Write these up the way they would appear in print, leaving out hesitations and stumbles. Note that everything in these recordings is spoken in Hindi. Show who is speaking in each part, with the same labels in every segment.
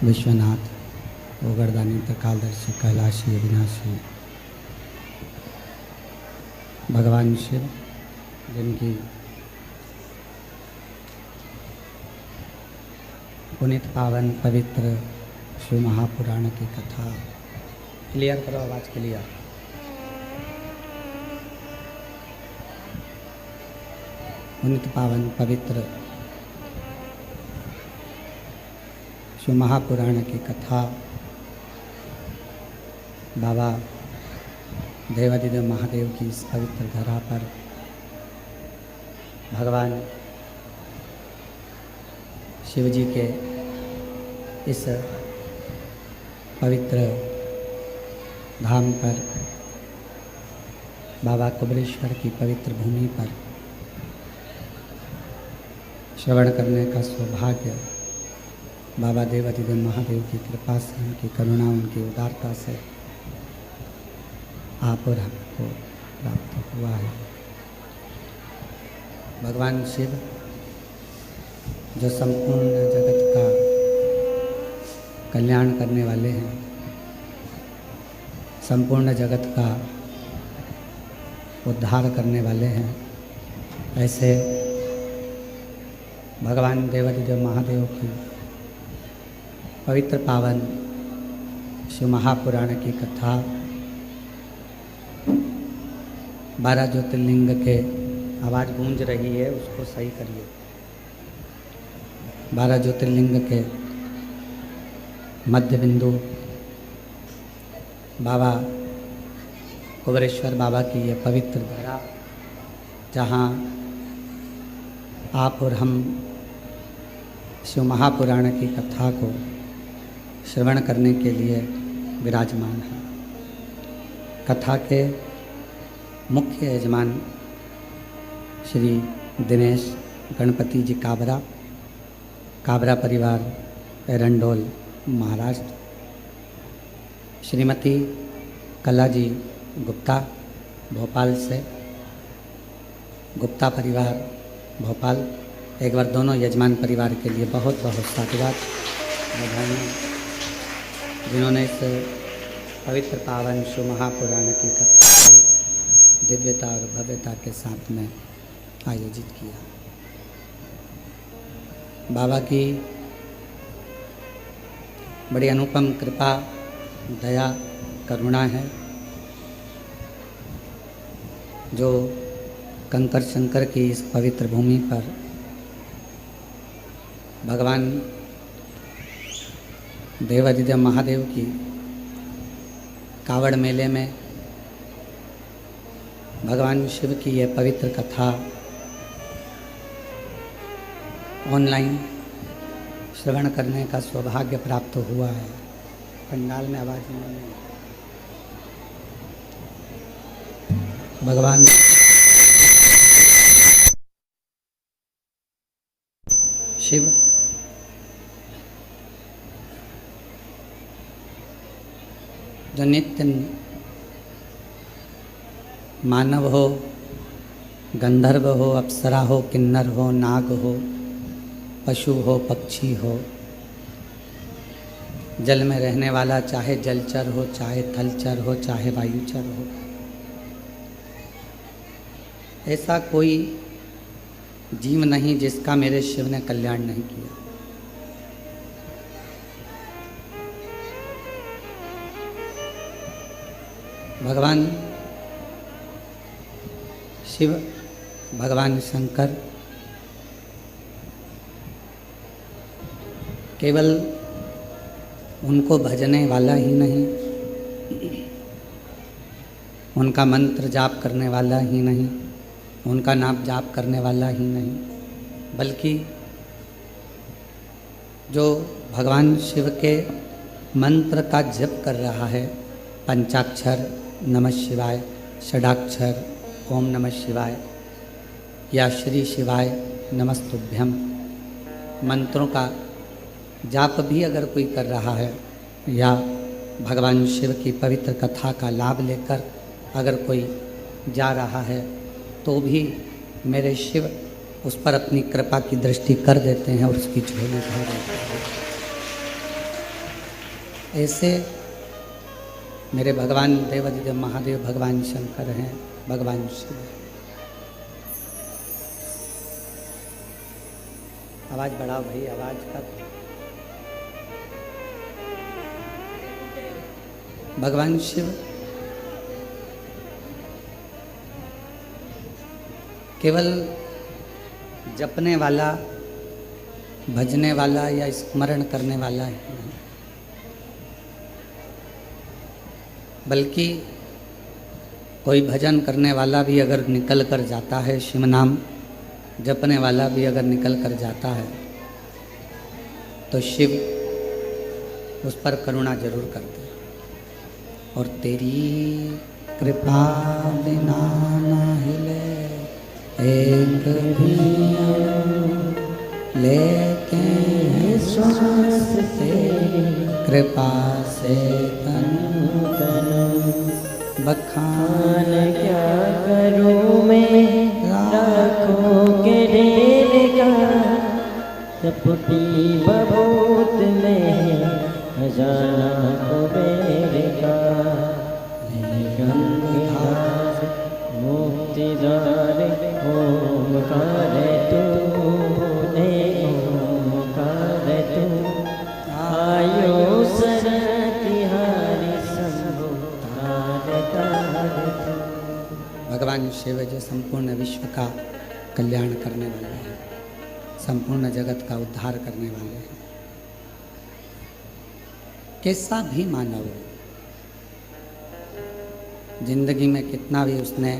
Speaker 1: विश्वनाथ ओगरदानी त्रिकालदर्शी कैलाशी अविनाशी भगवान शिव, जिनकी पुनीत पावन पवित्र शिव महापुराण की कथा। क्लियर करो, आवाज़ क्लियर। पुनीत पावन पवित्र शिव महापुराण की कथा बाबा देवादिदेव महादेव की इस पवित्र धरा पर भगवान शिव जी के इस पवित्र धाम पर, बाबा कुबेरेश्वर की पवित्र भूमि पर श्रवण करने का सौभाग्य बाबा देवादिदेव महादेव की कृपा से, उनकी करुणा, उनकी उदारता से आप और हमको प्राप्त हुआ है। भगवान शिव जो संपूर्ण जगत का कल्याण करने वाले हैं, संपूर्ण जगत का उद्धार करने वाले हैं, ऐसे भगवान देवादिदेव महादेव की पवित्र पावन शिव महापुराण की कथा 12 ज्योतिर्लिंग के, आवाज़ गूंज रही है, उसको सही करिए। 12 ज्योतिर्लिंग के मध्य बिंदु बाबा कुबेरेश्वर बाबा की यह पवित्र धरा, जहाँ आप और हम शिव महापुराण की कथा को श्रवण करने के लिए विराजमान हैं। कथा के मुख्य यजमान श्री दिनेश गणपति जी काबरा परिवार, एरंडोल, महाराष्ट्र। श्रीमती कला जी गुप्ता भोपाल से, गुप्ता परिवार भोपाल। एक बार दोनों यजमान परिवार के लिए बहुत बहुत साधुवाद, बधाइयाँ, जिन्होंने इस पवित्र पावन शिव महापुराण की कथा को दिव्यता और भव्यता के साथ में आयोजित किया। बाबा की बड़ी अनुपम कृपा, दया, करुणा है, जो कंकर शंकर की इस पवित्र भूमि पर भगवान देवादिदेव महादेव की कावड़ मेले में भगवान शिव की यह पवित्र कथा ऑनलाइन श्रवण करने का सौभाग्य प्राप्त हुआ है। पंडाल में आवाज़ नहीं है। भगवान शिव जो नित्य मानव हो, गंधर्व हो, अप्सरा हो, किन्नर हो, नाग हो, पशु हो, पक्षी हो, जल में रहने वाला, चाहे जलचर हो, चाहे थलचर हो, चाहे वायुचर हो, ऐसा कोई जीव नहीं जिसका मेरे शिव ने कल्याण नहीं किया। भगवान शिव, भगवान शंकर केवल उनको भजने वाला ही नहीं, उनका मंत्र जाप करने वाला ही नहीं, उनका नाम जाप करने वाला ही नहीं, बल्कि जो भगवान शिव के मंत्र का जप कर रहा है, पंचाक्षर नमः शिवाय, षडाक्षर ओम नमः शिवाय या श्री शिवाय नमस्तुभ्यम मंत्रों का जाप भी अगर कोई कर रहा है, या भगवान शिव की पवित्र कथा का लाभ लेकर अगर कोई जा रहा है, तो भी मेरे शिव उस पर अपनी कृपा की दृष्टि कर देते हैं और उसकी झोली भर देते हैं। ऐसे मेरे भगवान देवाधिदेव महादेव भगवान शंकर हैं, भगवान शिव। आवाज बढ़ाओ भाई, आवाज का। भगवान शिव केवल जपने वाला, भजने वाला या स्मरण करने वाला ही नहीं, बल्कि कोई भजन करने वाला भी अगर निकल कर जाता है, शिव नाम जपने वाला भी अगर निकल कर जाता है, तो शिव उस पर करुणा जरूर करते हैं। और तेरी कृपा बिना न हिले एक भी लेते हैं श्वास तेरी कृपा से तनु तनु बखान
Speaker 2: क्या करूँ मैं लाखों के ढेर का, चपटी बबूत में खजाना कुबेर का। गंगाधार मुक्तिदार ओंकार तू, ओंकार तू आयो सरतिहारी शंभो तार तार तू।
Speaker 1: भगवान शिव जो संपूर्ण विश्व का कल्याण करने वाले हैं, संपूर्ण जगत का उद्धार करने वाले हैं। कैसा भी मानव जिंदगी में कितना भी उसने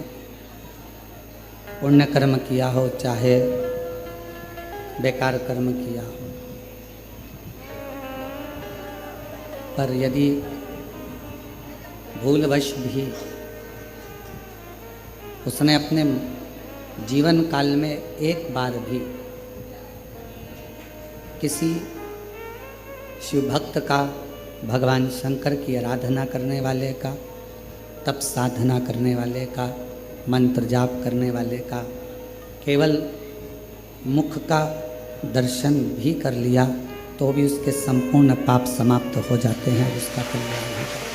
Speaker 1: पुण्य कर्म किया हो, चाहे बेकार कर्म किया हो, पर यदि भूलवश भी उसने अपने जीवन काल में एक बार भी किसी शिव भक्त का, भगवान शंकर की आराधना करने वाले का, तप साधना करने वाले का, मंत्र जाप करने वाले का केवल मुख का दर्शन भी कर लिया, तो भी उसके संपूर्ण पाप समाप्त हो जाते हैं, उसका कल्याण हो जाता है।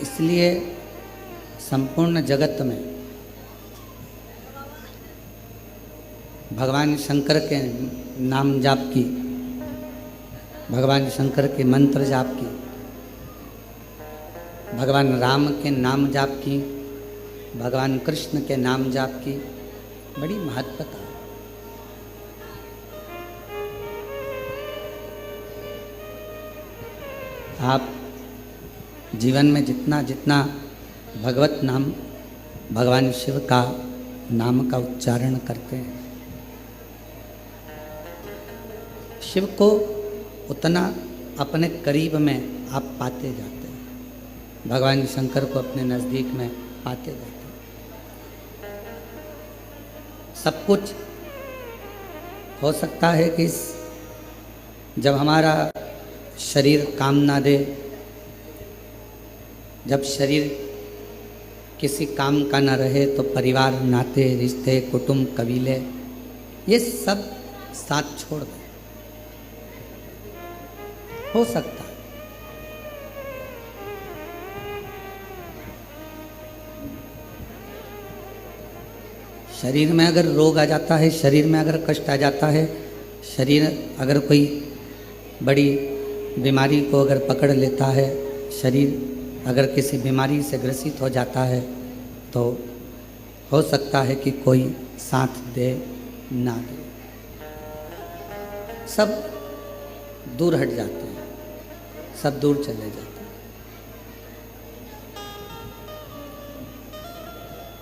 Speaker 1: इसलिए संपूर्ण जगत में भगवान शंकर के नाम जाप की, भगवान शंकर के मंत्र जाप की, भगवान राम के नाम जाप की, भगवान कृष्ण के नाम जाप की बड़ी महत्वता है। आप जीवन में जितना जितना भगवत नाम, भगवान शिव का नाम का उच्चारण करते हैं, शिव को उतना अपने करीब में आप पाते जाते हैं, भगवान शंकर को अपने नज़दीक में पाते जाते हैं। सब कुछ हो सकता है कि जब हमारा शरीर काम ना दे, जब शरीर किसी काम का ना रहे, तो परिवार, नाते, रिश्ते, कुटुंब, कबीले, ये सब साथ छोड़ दें, हो सकता है। शरीर में अगर रोग आ जाता है, शरीर में अगर कष्ट आ जाता है, शरीर अगर कोई बड़ी बीमारी को अगर पकड़ लेता है, शरीर अगर किसी बीमारी से ग्रसित हो जाता है, तो हो सकता है कि कोई साथ दे ना दे, सब दूर हट जाते हैं, सब दूर चले जाते हैं।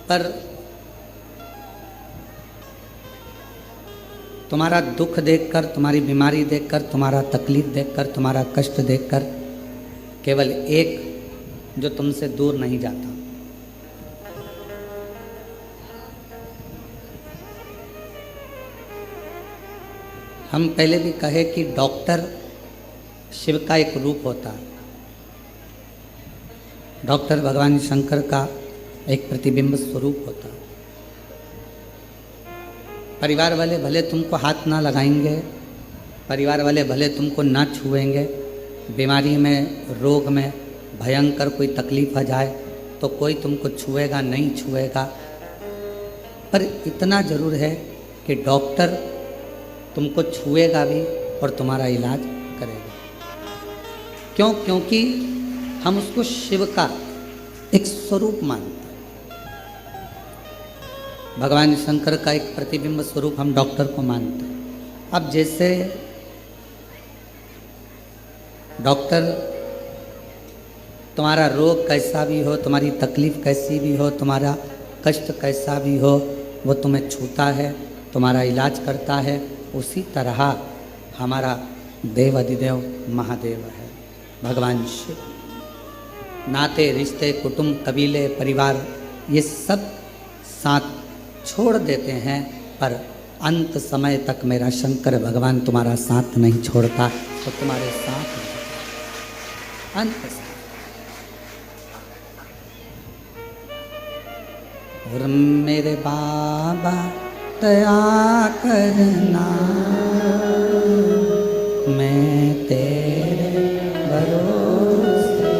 Speaker 1: पर तुम्हारा दुख देखकर, तुम्हारी बीमारी देखकर, तुम्हारा तकलीफ देखकर, तुम्हारा कष्ट देखकर केवल एक जो तुमसे दूर नहीं जाता, हम पहले भी कहे कि डॉक्टर शिव का एक रूप होता है। डॉक्टर भगवान शंकर का एक प्रतिबिंब स्वरूप होता है। परिवार वाले भले तुमको हाथ ना लगाएंगे, परिवार वाले भले तुमको ना छुएंगे, बीमारी में, रोग में भयंकर कोई तकलीफ आ जाए तो कोई तुमको छुएगा नहीं छुएगा, पर इतना जरूर है कि डॉक्टर तुमको छुएगा भी और तुम्हारा इलाज करेगा। क्यों? क्योंकि हम उसको शिव का एक स्वरूप मानते हैं। भगवान शंकर का एक प्रतिबिंब स्वरूप हम डॉक्टर को मानते हैं। अब जैसे डॉक्टर तुम्हारा रोग कैसा भी हो, तुम्हारी तकलीफ कैसी भी हो, तुम्हारा कष्ट कैसा भी हो, वो तुम्हें छूता है, तुम्हारा इलाज करता है, उसी तरह हमारा देव अधिदेव महादेव है भगवान शिव। नाते, रिश्ते, कुटुंब, कबीले, परिवार ये सब साथ छोड़ देते हैं, पर अंत समय तक मेरा शंकर भगवान तुम्हारा साथ नहीं छोड़ता, तो तुम्हारे साथ अंत समय। और मेरे बाबा दया करना, मैं तेरे भरोसे।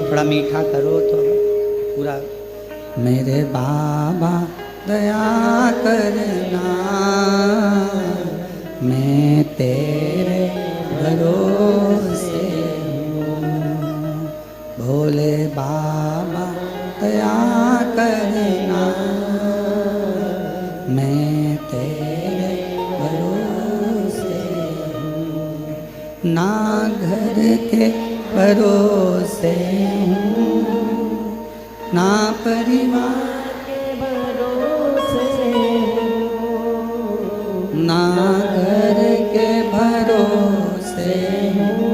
Speaker 1: थोड़ा मीठा करो तो पूरा। मेरे बाबा दया करना, मैं तेरे भरोसे हूँ। भोले बाबा दया करना, मैं तेरे भरोसे हूँ। ना घर के भरोसे हूँ, ना परिवार के भरोसे हूँ, ना घर के भरोसे हूँ,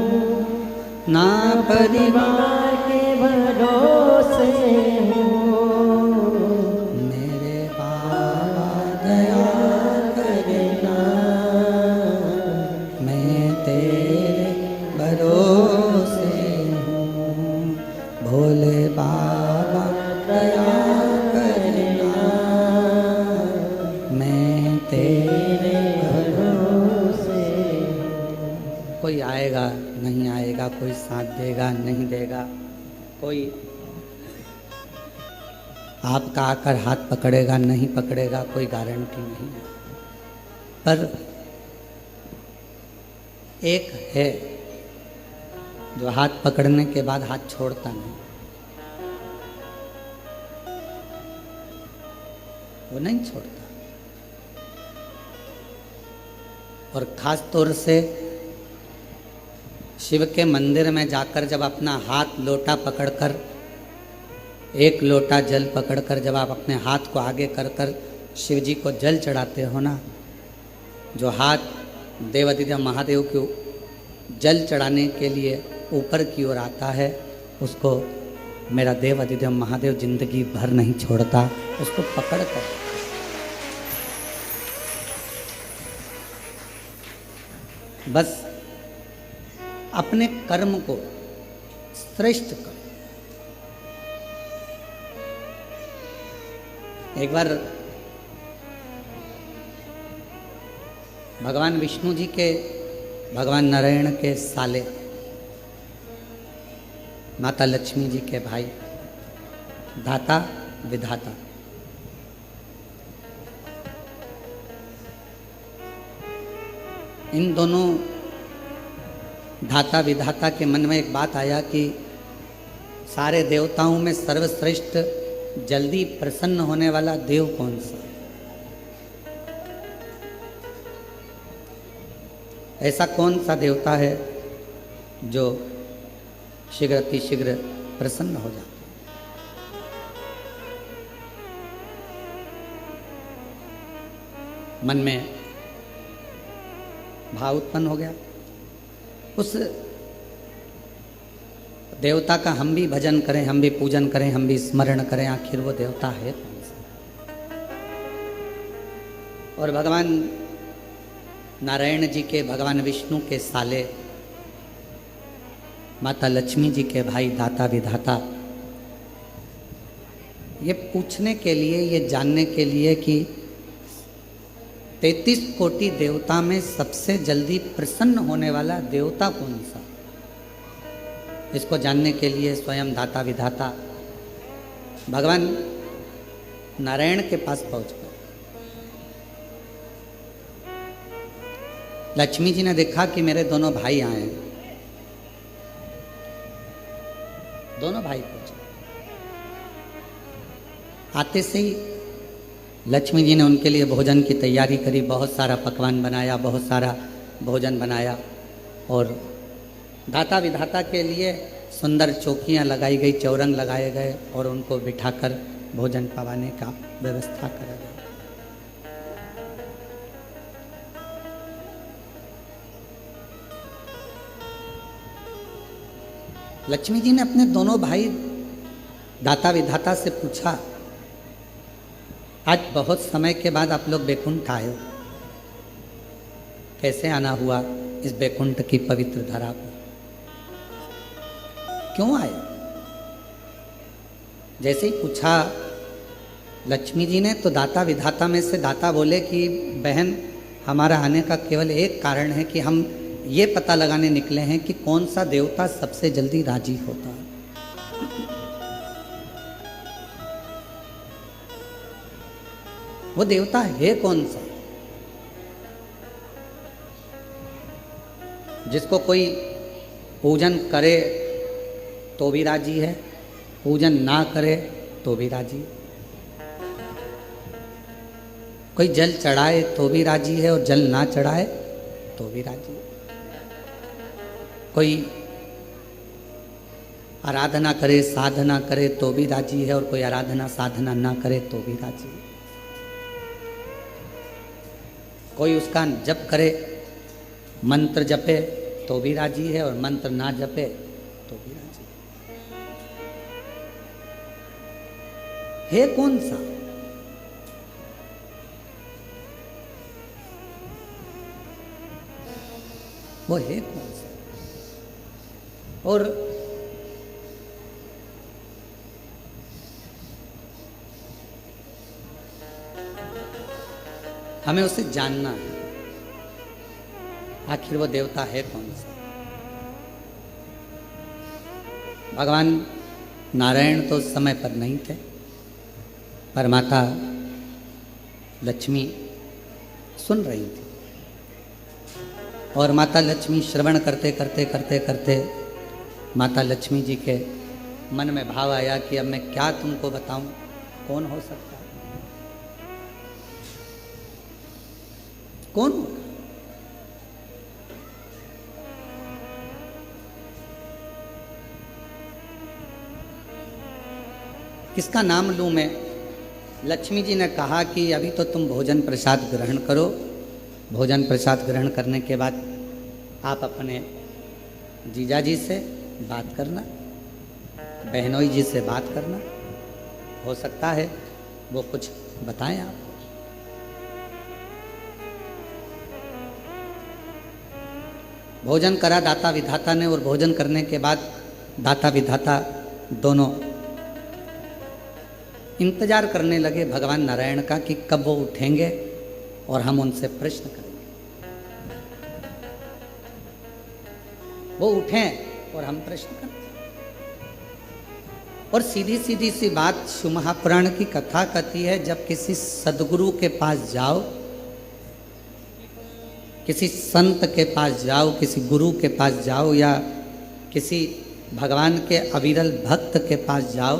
Speaker 1: ना परिवार के भरोसे हूँ। मेरे बाबा दया करना, मैं तेरे भरोसे हूँ। भोले बाबा दया करना, मैं तेरे भरोसे हूँ। कोई आएगा नहीं आएगा, कोई साथ देगा नहीं देगा, कोई आपका आकर हाथ पकड़ेगा नहीं पकड़ेगा, कोई गारंटी नहीं है। पर एक है जो हाथ पकड़ने के बाद हाथ छोड़ता नहीं, वो नहीं छोड़ता। और खास तौर से शिव के मंदिर में जाकर जब अपना हाथ लोटा पकड़कर, एक लोटा जल पकड़कर जब आप अपने हाथ को आगे कर कर शिव जी को जल चढ़ाते हो ना, जो हाथ देवाधिदेव महादेव को जल चढ़ाने के लिए ऊपर की ओर आता है, उसको मेरा देवाधिदेव महादेव जिंदगी भर नहीं छोड़ता। उसको पकड़ कर बस अपने कर्म को श्रेष्ठ करो। एक बार भगवान विष्णु जी के, भगवान नारायण के साले, माता लक्ष्मी जी के भाई, दाता विधाता, इन दोनों धाता विधाता के मन में एक बात आया कि सारे देवताओं में सर्वश्रेष्ठ, जल्दी प्रसन्न होने वाला देव कौन सा? ऐसा कौन सा देवता है जो शीघ्र अतिशीघ्र प्रसन्न हो जाता? मन में भाव उत्पन्न हो गया। उस देवता का हम भी भजन करें, हम भी पूजन करें, हम भी स्मरण करें, आखिर वो देवता है कौन सा? और भगवान नारायण जी के, भगवान विष्णु के साले, माता लक्ष्मी जी के भाई दाता विधाता, ये पूछने के लिए, ये जानने के लिए कि 33 कोटि देवता में सबसे जल्दी प्रसन्न होने वाला देवता कौन सा? इसको जानने के लिए स्वयं दाता विधाता भगवान नारायण के पास पहुंच गए। लक्ष्मी जी ने देखा कि मेरे दोनों भाई आए हैं। दोनों भाई पहुंचे। आते से ही लक्ष्मी जी ने उनके लिए भोजन की तैयारी करी, बहुत सारा पकवान बनाया, बहुत सारा भोजन बनाया और दाता विधाता के लिए सुंदर चौकियां लगाई गई, चौरंग लगाए गए और उनको बिठाकर भोजन पवाने का व्यवस्था करा गया। लक्ष्मी जी ने अपने दोनों भाई दाता विधाता से पूछा, आज बहुत समय के बाद आप लोग बैकुंठ आए हो, कैसे आना हुआ इस बैकुंठ की पवित्र धरा पर? क्यों आए? जैसे ही पूछा लक्ष्मी जी ने तो दाता विधाता में से दाता बोले कि बहन, हमारा आने का केवल एक कारण है कि हम ये पता लगाने निकले हैं कि कौन सा देवता सबसे जल्दी राजी होता है। वो देवता है कौन सा जिसको कोई पूजन करे तो भी राजी है, पूजन ना करे तो भी राजी है, कोई जल चढ़ाए तो भी राजी है और जल ना चढ़ाए तो भी राजी है, कोई आराधना करे साधना करे तो भी राजी है और कोई आराधना साधना ना करे तो भी राजी है, कोई उसका जप करे, मंत्र जपे तो भी राजी है और मंत्र ना जपे तो भी राजी है कौन सा? वो है कौन सा? और हमें उसे जानना है, आखिर वो देवता है कौन सा? भगवान नारायण तो उस समय पर नहीं थे, पर माता लक्ष्मी सुन रही थी और माता लक्ष्मी श्रवण करते करते करते करते माता लक्ष्मी जी के मन में भाव आया कि अब मैं क्या तुमको बताऊं, कौन हो सकता है, कौन होगा? किसका नाम लूं मैं? लक्ष्मी जी ने कहा कि अभी तो तुम भोजन प्रसाद ग्रहण करो, भोजन प्रसाद ग्रहण करने के बाद आप अपने जीजा जी से बात करना, बहनोई जी से बात करना, हो सकता है वो कुछ बताएं आप। भोजन करा दाता विधाता ने और भोजन करने के बाद दाता विधाता दोनों इंतजार करने लगे भगवान नारायण का कि कब वो उठेंगे और हम उनसे प्रश्न करेंगे। वो उठें और हम प्रश्न करें। और सीधी सीधी सी बात शिव महापुराण की कथा कहती है, जब किसी सदगुरु के पास जाओ, किसी संत के पास जाओ, किसी गुरु के पास जाओ या किसी भगवान के अविरल भक्त के पास जाओ,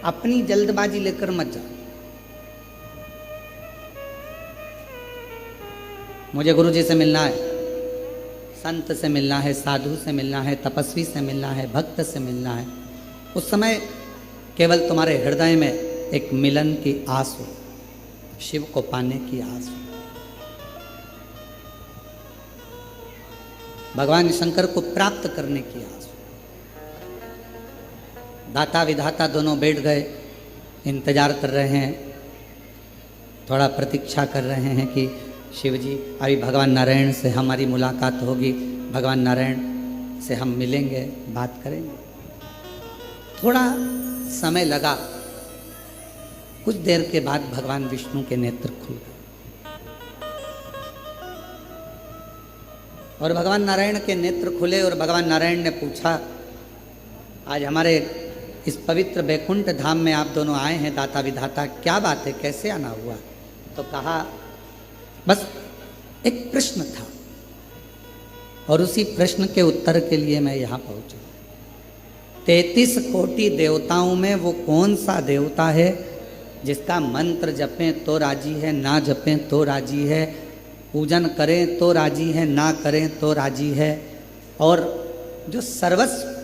Speaker 1: अपनी जल्दबाजी लेकर मत जाओ। मुझे गुरु जी से मिलना है, संत से मिलना है, साधु से मिलना है, तपस्वी से मिलना है, भक्त से मिलना है, उस समय केवल तुम्हारे हृदय में एक मिलन की आस हो, शिव को पाने की आस हो। भगवान शंकर को प्राप्त करने की आस। दाता विधाता दोनों बैठ गए, इंतजार कर रहे हैं, थोड़ा प्रतीक्षा कर रहे हैं कि शिव जी अभी भगवान नारायण से हमारी मुलाकात होगी, भगवान नारायण से हम मिलेंगे, बात करेंगे। थोड़ा समय लगा, कुछ देर के बाद भगवान विष्णु के नेत्र खुल गए। और भगवान नारायण के नेत्र खुले और भगवान नारायण ने पूछा, आज हमारे इस पवित्र बैकुंठ धाम में आप दोनों आए हैं दाता विधाता, क्या बात है, कैसे आना हुआ? तो कहा बस एक प्रश्न था और उसी प्रश्न के उत्तर के लिए मैं यहाँ पहुँचा। 33 कोटि देवताओं में वो कौन सा देवता है जिसका मंत्र जपें तो राजी है, ना जपें तो राजी है, पूजन करें तो राजी है, ना करें तो राजी है, और जो सर्वस्व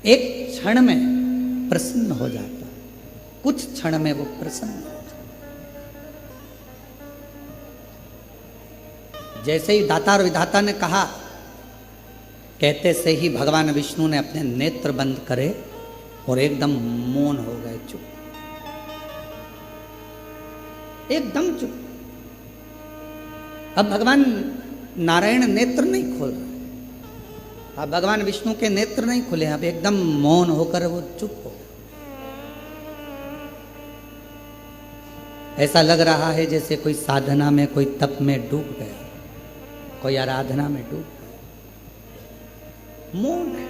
Speaker 1: एक क्षण में प्रसन्न हो जाता है, कुछ क्षण में वो प्रसन्न हो जाता है। जैसे ही दाता और विधाता ने कहा, कहते से ही भगवान विष्णु ने अपने नेत्र बंद करे और एकदम मौन हो गए, चुप, एकदम चुप। अब भगवान नारायण नेत्र नहीं खोल रहे, अब भगवान विष्णु के नेत्र नहीं खुले, अब एकदम मौन होकर वो चुप हो। ऐसा लग रहा है जैसे कोई साधना में, कोई तप में डूब गया, कोई आराधना में डूब गया, मौन है।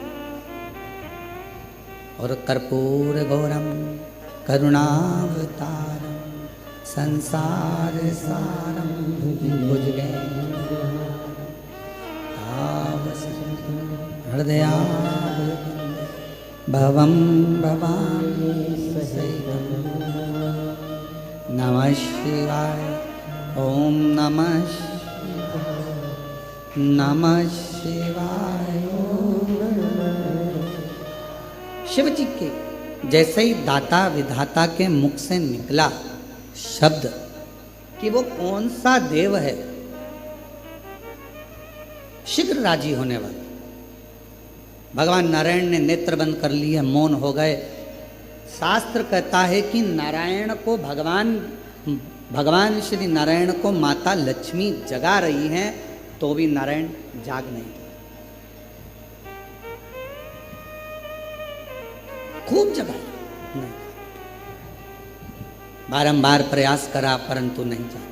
Speaker 1: और कर्पूर गौरम करुणावतारम संसार सारम भुजगे हृदया भवम भवानी सहितम। नमः शिवाय, ओम नमः शिवाय, नमः शिवाय। शिव जी के जैसे ही दाता विधाता के मुख से निकला शब्द कि वो कौन सा देव है, शीघ्र राजी होने वाला, भगवान नारायण ने नेत्र बंद कर लिए, मौन हो गए। शास्त्र कहता है कि नारायण को भगवान श्री नारायण को माता लक्ष्मी जगा रही हैं, तो भी नारायण जाग नहीं गए, खूब जगाया, नहीं, बारंबार प्रयास करा परंतु नहीं जागा।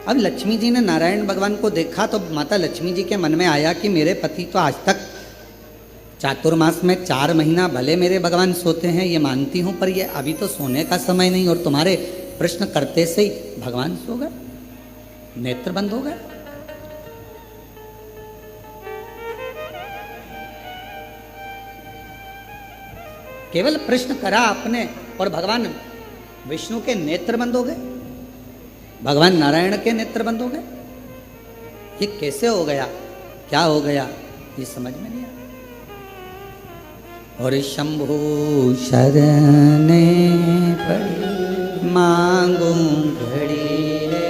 Speaker 1: अब लक्ष्मी जी ने नारायण भगवान को देखा तो माता लक्ष्मी जी के मन में आया कि मेरे पति तो आज तक चातुर्मास में 4 महीना भले मेरे भगवान सोते हैं, ये मानती हूं, पर ये अभी तो सोने का समय नहीं, और तुम्हारे प्रश्न करते से ही भगवान सो गए, नेत्र बंद हो गए। केवल प्रश्न करा आपने और भगवान विष्णु के नेत्र बंद हो गए, भगवान नारायण के नेत्र बंद हो गए। ये कैसे हो गया, क्या हो गया, ये समझ में नहीं आया। और शंभु शरणे पड़ी मांगू घड़ी रे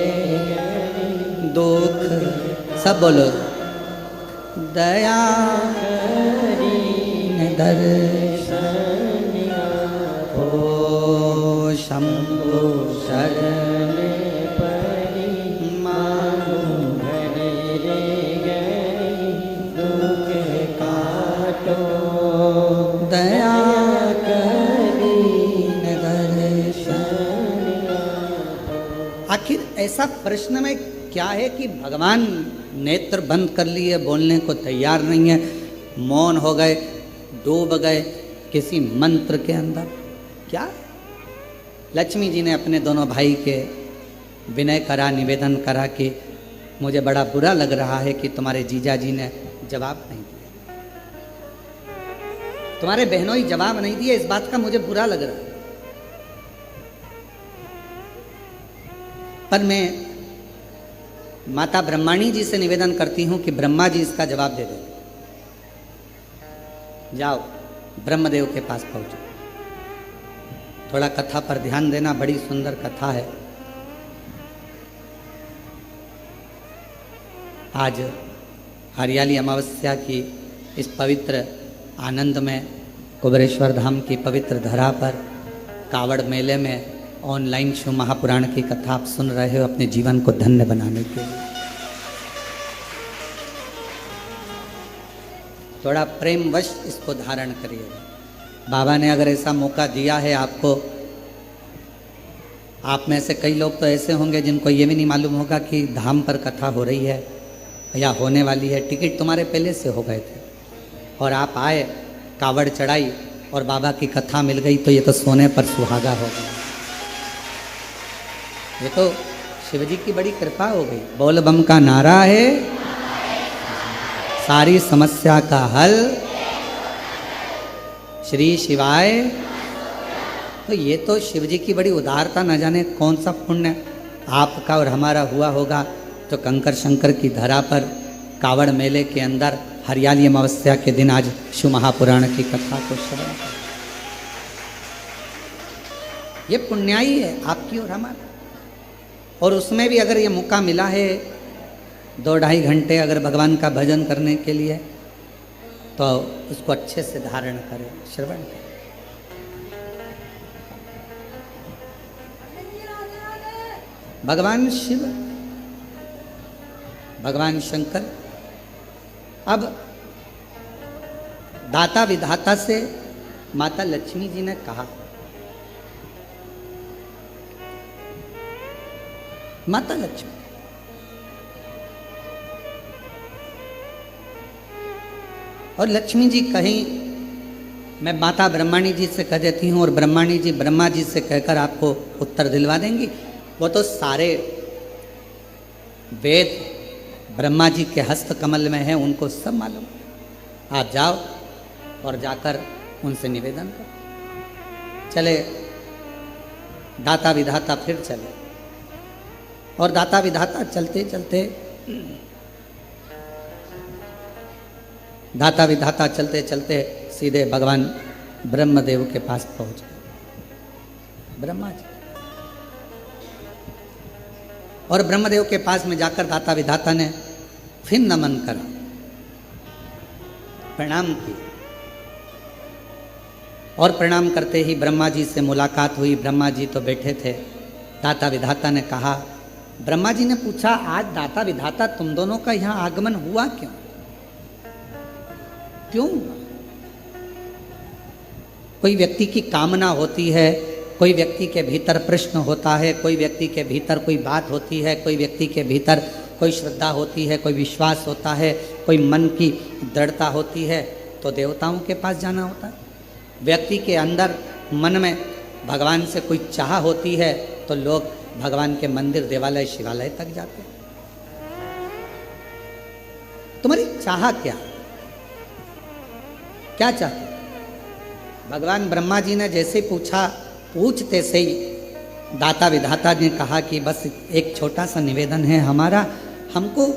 Speaker 1: दुख, सब बोलो, दया दर्शन ओ शंभु शरणे पड़ी मांगू घड़ी रे दुख काटो, दया करीन दर्शन। आखिर ऐसा प्रश्न में क्या है कि भगवान नेत्र बंद कर लिए, बोलने को तैयार नहीं है, मौन हो गए, डूब गए किसी मंत्र के अंदर। क्या लक्ष्मी जी ने अपने दोनों भाई के विनय करा, निवेदन करा कि मुझे बड़ा बुरा लग रहा है कि तुम्हारे जीजा जी ने जवाब नहीं दिया, तुम्हारे बहनों ही जवाब नहीं दिए, इस बात का मुझे बुरा लग रहा है। पर मैं माता ब्रह्माणी जी से निवेदन करती हूं कि ब्रह्मा जी इसका जवाब दे दो, जाओ ब्रह्मदेव के पास पहुंचो। थोड़ा कथा पर ध्यान देना, बड़ी सुंदर कथा है। आज हरियाली अमावस्या की इस पवित्र आनंद में कुबेरेश्वर धाम की पवित्र धरा पर कावड़ मेले में ऑनलाइन शिव महापुराण की कथा आप सुन रहे हो अपने जीवन को धन्य बनाने के लिए। थोड़ा प्रेमवश इसको धारण करिए। बाबा ने अगर ऐसा मौका दिया है आपको आप में से कई लोग तो ऐसे होंगे जिनको ये भी नहीं मालूम होगा कि धाम पर कथा हो रही है या होने वाली है। टिकट तुम्हारे पहले से हो गए थे और आप आए, कावड़ चढ़ाई और बाबा की कथा मिल गई, तो ये तो सोने पर सुहागा हो गया। ये तो शिव जी की बड़ी कृपा हो गई। बोल बम का नारा है, सारी समस्या का हल श्री शिवाय। तो ये तो शिव जी की बड़ी उदारता, न जाने कौन सा पुण्य आपका और हमारा हुआ होगा तो कंकर शंकर की धरा पर कावड़ मेले के अंदर हरियाली अमावस्या के दिन आज शिव महापुराण की कथा को श्रवण कर। ये पुण्याई है आपकी और हमारा। और उसमें भी अगर ये मौका मिला है 2-2.5 घंटे अगर भगवान का भजन करने के लिए, तो उसको अच्छे से धारण करें, श्रवण करें। भगवान शिव, भगवान शंकर अब दाता विधाता से माता लक्ष्मी जी ने कहा, माता लक्ष्मी और लक्ष्मी जी कहीं, मैं माता ब्रह्माणी जी से कह देती हूँ और ब्रह्माणी जी ब्रह्मा जी से कहकर आपको उत्तर दिलवा देंगी। वो तो सारे वेद ब्रह्मा जी के हस्त कमल में है, उनको सब मालूम। आप जाओ और जाकर उनसे निवेदन करो। चले दाता विधाता फिर चले और दाता विधाता चलते चलते, दाता विधाता चलते चलते सीधे भगवान ब्रह्मदेव के पास पहुंच गए, ब्रह्मा जी। और ब्रह्मदेव के पास में जाकर दाता विधाता ने फिर नमन करा, प्रणाम किया। और प्रणाम करते ही ब्रह्मा जी से मुलाकात हुई। ब्रह्मा जी तो बैठे थे। दाता विधाता ने कहा, ब्रह्मा जी ने पूछा, आज दाता विधाता तुम दोनों का यहां आगमन हुआ क्यों? क्यों? कोई व्यक्ति की कामना होती है, कोई व्यक्ति के भीतर प्रश्न होता है, कोई व्यक्ति के भीतर कोई बात होती है, कोई व्यक्ति के भीतर कोई श्रद्धा होती है, कोई विश्वास होता है, कोई मन की दृढ़ता होती है, तो देवताओं के पास जाना होता है। व्यक्ति के अंदर मन में भगवान से कोई चाह होती है तो लोग भगवान के मंदिर, देवालय, शिवालय तक जाते हैं। तुम्हारी चाह क्या क्या चाहते? भगवान ब्रह्मा जी ने जैसे पूछा, पूछते से ही दाता विधाता ने कहा कि बस एक छोटा सा निवेदन है हमारा, हमको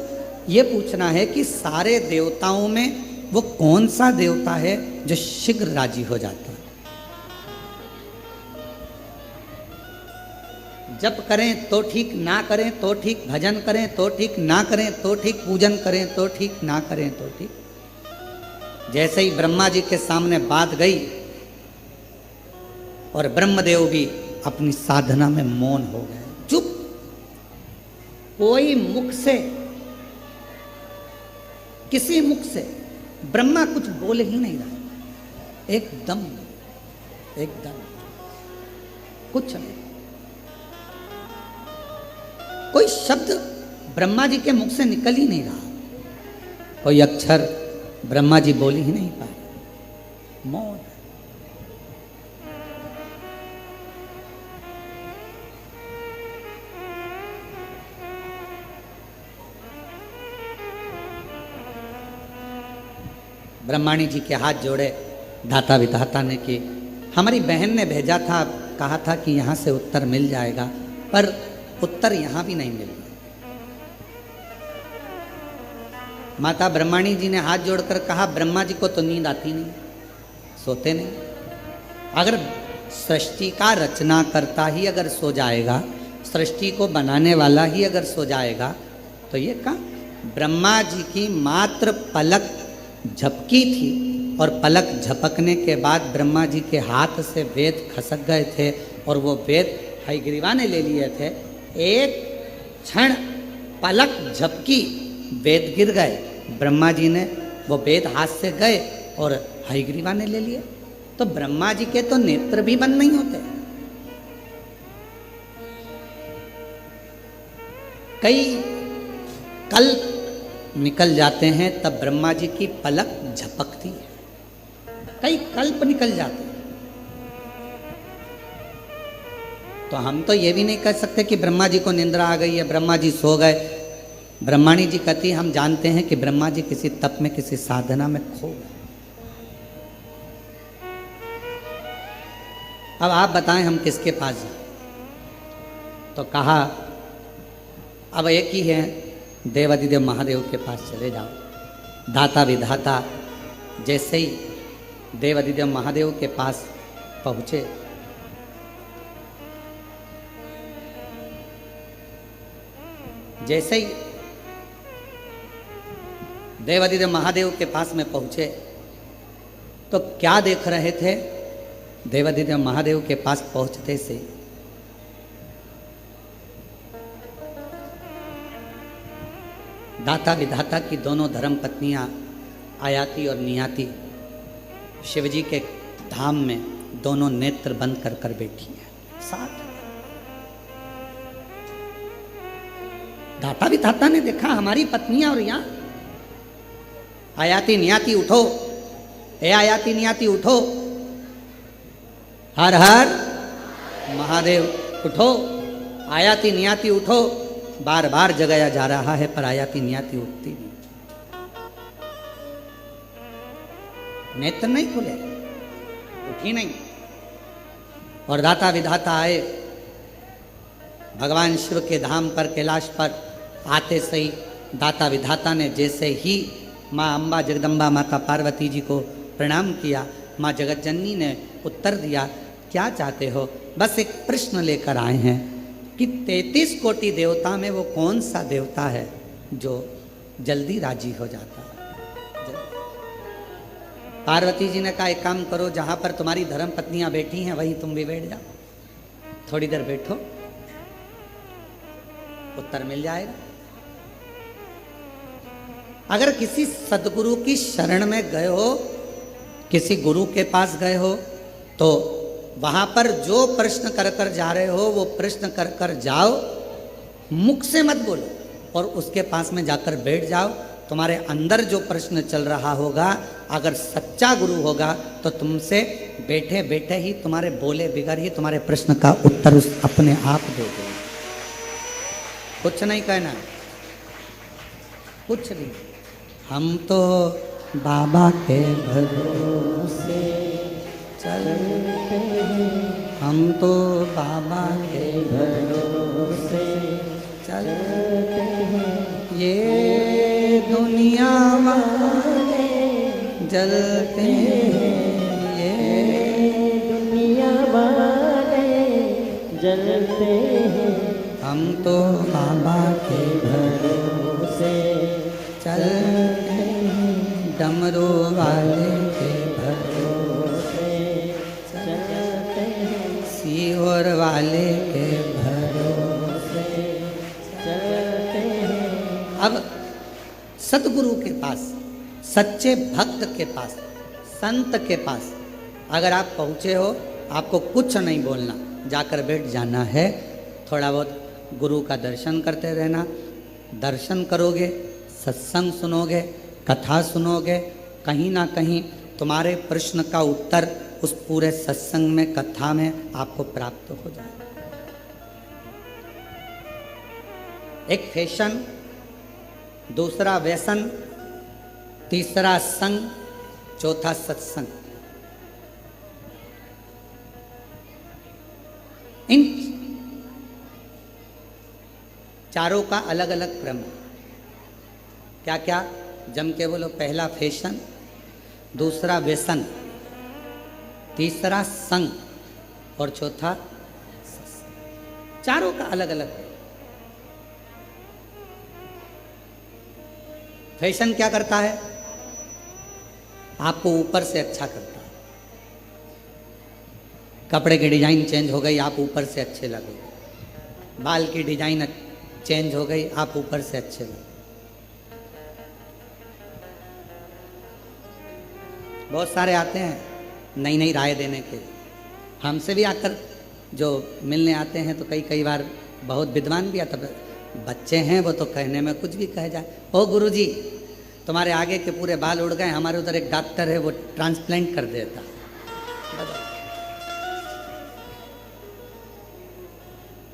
Speaker 1: ये पूछना है कि सारे देवताओं में वो कौन सा देवता है जो शीघ्र राजी हो जाता है? जप करें तो ठीक, ना करें तो ठीक, भजन करें तो ठीक, ना करें तो ठीक, पूजन करें तो ठीक, ना करें तो ठीक। जैसे ही ब्रह्मा जी के सामने बात गई और ब्रह्मदेव भी अपनी साधना में मौन हो गए, चुप। कोई मुख से, किसी मुख से ब्रह्मा कुछ बोल ही नहीं रहा, एकदम कुछ नहीं, कोई शब्द ब्रह्मा जी के मुख से निकल ही नहीं रहा, कोई अक्षर ब्रह्मा जी बोल ही नहीं पाए, मौन। ब्रह्माणी जी के हाथ जोड़े दाता विधाता ने कि हमारी बहन ने भेजा था, कहा था कि यहाँ से उत्तर मिल जाएगा, पर उत्तर यहाँ भी नहीं मिल रहा। माता ब्रह्माणी जी ने हाथ जोड़कर कहा, ब्रह्मा जी को तो नींद आती नहीं, सोते नहीं। अगर सृष्टि का रचना करता ही अगर सो जाएगा, सृष्टि को बनाने वाला ही अगर सो जाएगा, तो ये कहाँ? ब्रह्मा जी की मात्र पलक झपकी थी और पलक झपकने के बाद ब्रह्मा जी के हाथ से वेद खसक गए थे और वो वेद हयग्रीवा ने ले लिए थे। एक क्षण पलक झपकी, वेद गिर गए, ब्रह्मा जी ने वो वेद हाथ से गए और हयग्रीवा ने ले लिए। तो ब्रह्मा जी के तो नेत्र भी बंद नहीं होते, कई कल्प निकल जाते हैं तब ब्रह्मा जी की पलक झपकती है, कई कल्प निकल जाते हैं। तो हम तो ये भी नहीं कह सकते कि ब्रह्मा जी को निंद्रा आ गई है, ब्रह्मा जी सो गए। ब्रह्माणी जी कहती हम जानते हैं कि ब्रह्मा जी किसी तप में, किसी साधना में खो गए। अब आप बताएं हम किसके पास जाएं? तो कहा अब एक ही है, देवादिदेव महादेव के पास चले जाओ। दाता विधाता जैसे ही देवादिदेव महादेव के पास पहुंचे, जैसे ही देवादिदेव महादेव के पास में पहुंचे तो क्या देख रहे थे? देवादिदेव महादेव के पास पहुंचते से दाता विधाता की दोनों धर्म पत्नियां आयाति और नियाति शिवजी के धाम में दोनों नेत्र बंद कर कर बैठी हैं साथ। दाता विधाता ने देखा हमारी पत्नियां, और यहां आयाति नियाति उठो, ए आयाति नियाति उठो, हर हर महादेव उठो, आयाति नियाति उठो। बार बार जगाया जा रहा है पर आयाति नियाति उठती नहीं, नेत्र नहीं खुले, उठी नहीं। और दाता विधाता आए भगवान शिव के धाम पर, कैलाश पर आते सही दाता विधाता ने जैसे ही माँ अम्बा जगदम्बा माता पार्वती जी को प्रणाम किया, माँ जगत जननी ने उत्तर दिया, क्या चाहते हो? बस एक प्रश्न लेकर आए हैं कि 33 कोटि देवता में वो कौन सा देवता है जो जल्दी राजी हो जाता है? पार्वती जी ने कहा एक काम करो, जहां पर तुम्हारी धर्म पत्नियां बैठी हैं वहीं तुम भी बैठ जाओ, थोड़ी देर बैठो, उत्तर मिल जाएगा। अगर किसी सदगुरु की शरण में गए हो, किसी गुरु के पास गए हो, तो वहां पर जो प्रश्न कर कर जा रहे हो वो प्रश्न कर कर जाओ, मुख से मत बोलो, और उसके पास में जाकर बैठ जाओ। तुम्हारे अंदर जो प्रश्न चल रहा होगा, अगर सच्चा गुरु होगा तो तुमसे बैठे बैठे ही तुम्हारे बोले बिगड़ ही तुम्हारे प्रश्न का उत्तर उस अपने आप दे देगा। कुछ नहीं कहना, कुछ नहीं। हम तो बाबा के भरोसे चलते हैं, हम तो बाबा के भरोसे चलते हैं, ये दुनिया वाले जलते हैं, ये
Speaker 2: दुनिया वाले जलते हैं,
Speaker 1: हम तो बाबा के भरोसे चलते हैं, डमरू वाले के भरोसे चलते हैं, सीहोर वाले के भरोसे चलते हैं। अब सतगुरु के पास, सच्चे भक्त के पास, संत के पास अगर आप पहुँचे हो, आपको कुछ नहीं बोलना, जाकर बैठ जाना है। थोड़ा बहुत गुरु का दर्शन करते रहना, दर्शन करोगे, सत्संग सुनोगे, कथा सुनोगे, कहीं ना कहीं तुम्हारे प्रश्न का उत्तर उस पूरे सत्संग में, कथा में आपको प्राप्त हो जाएगा। एक फैशन, दूसरा व्यसन, तीसरा संग, चौथा सत्संग। इन चारों का अलग अलग क्रम है। क्या क्या? जम के बोलो। पहला फैशन, दूसरा व्यसन, तीसरा संग और चौथा सत्संग। चारों का अलग अलग है। फैशन क्या करता है? आपको ऊपर से अच्छा करता है। कपड़े की डिजाइन चेंज हो गई, आप ऊपर से अच्छे लगोगे। बाल की डिजाइन चेंज हो गई, आप ऊपर से अच्छे लगोगे। बहुत सारे आते हैं नई नई राय देने के, हमसे भी आकर जो मिलने आते हैं तो कई बार बहुत विद्वान भी आता है, बच्चे हैं वो तो कहने में कुछ भी कह जाए। ओ गुरुजी, तुम्हारे आगे के पूरे बाल उड़ गए, हमारे उधर एक डॉक्टर है वो ट्रांसप्लांट कर देता।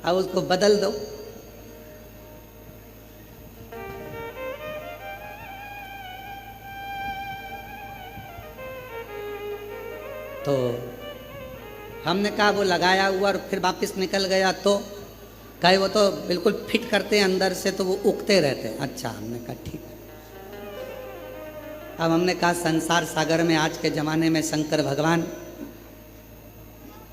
Speaker 1: अब उसको बदल दो। तो हमने कहा वो लगाया हुआ और फिर वापस निकल गया, तो कहे वो तो बिल्कुल फिट करते हैं अंदर से, तो वो उगते रहते हैं। अच्छा, हमने कहा ठीक है। अब हमने कहा संसार सागर में आज के जमाने में शंकर भगवान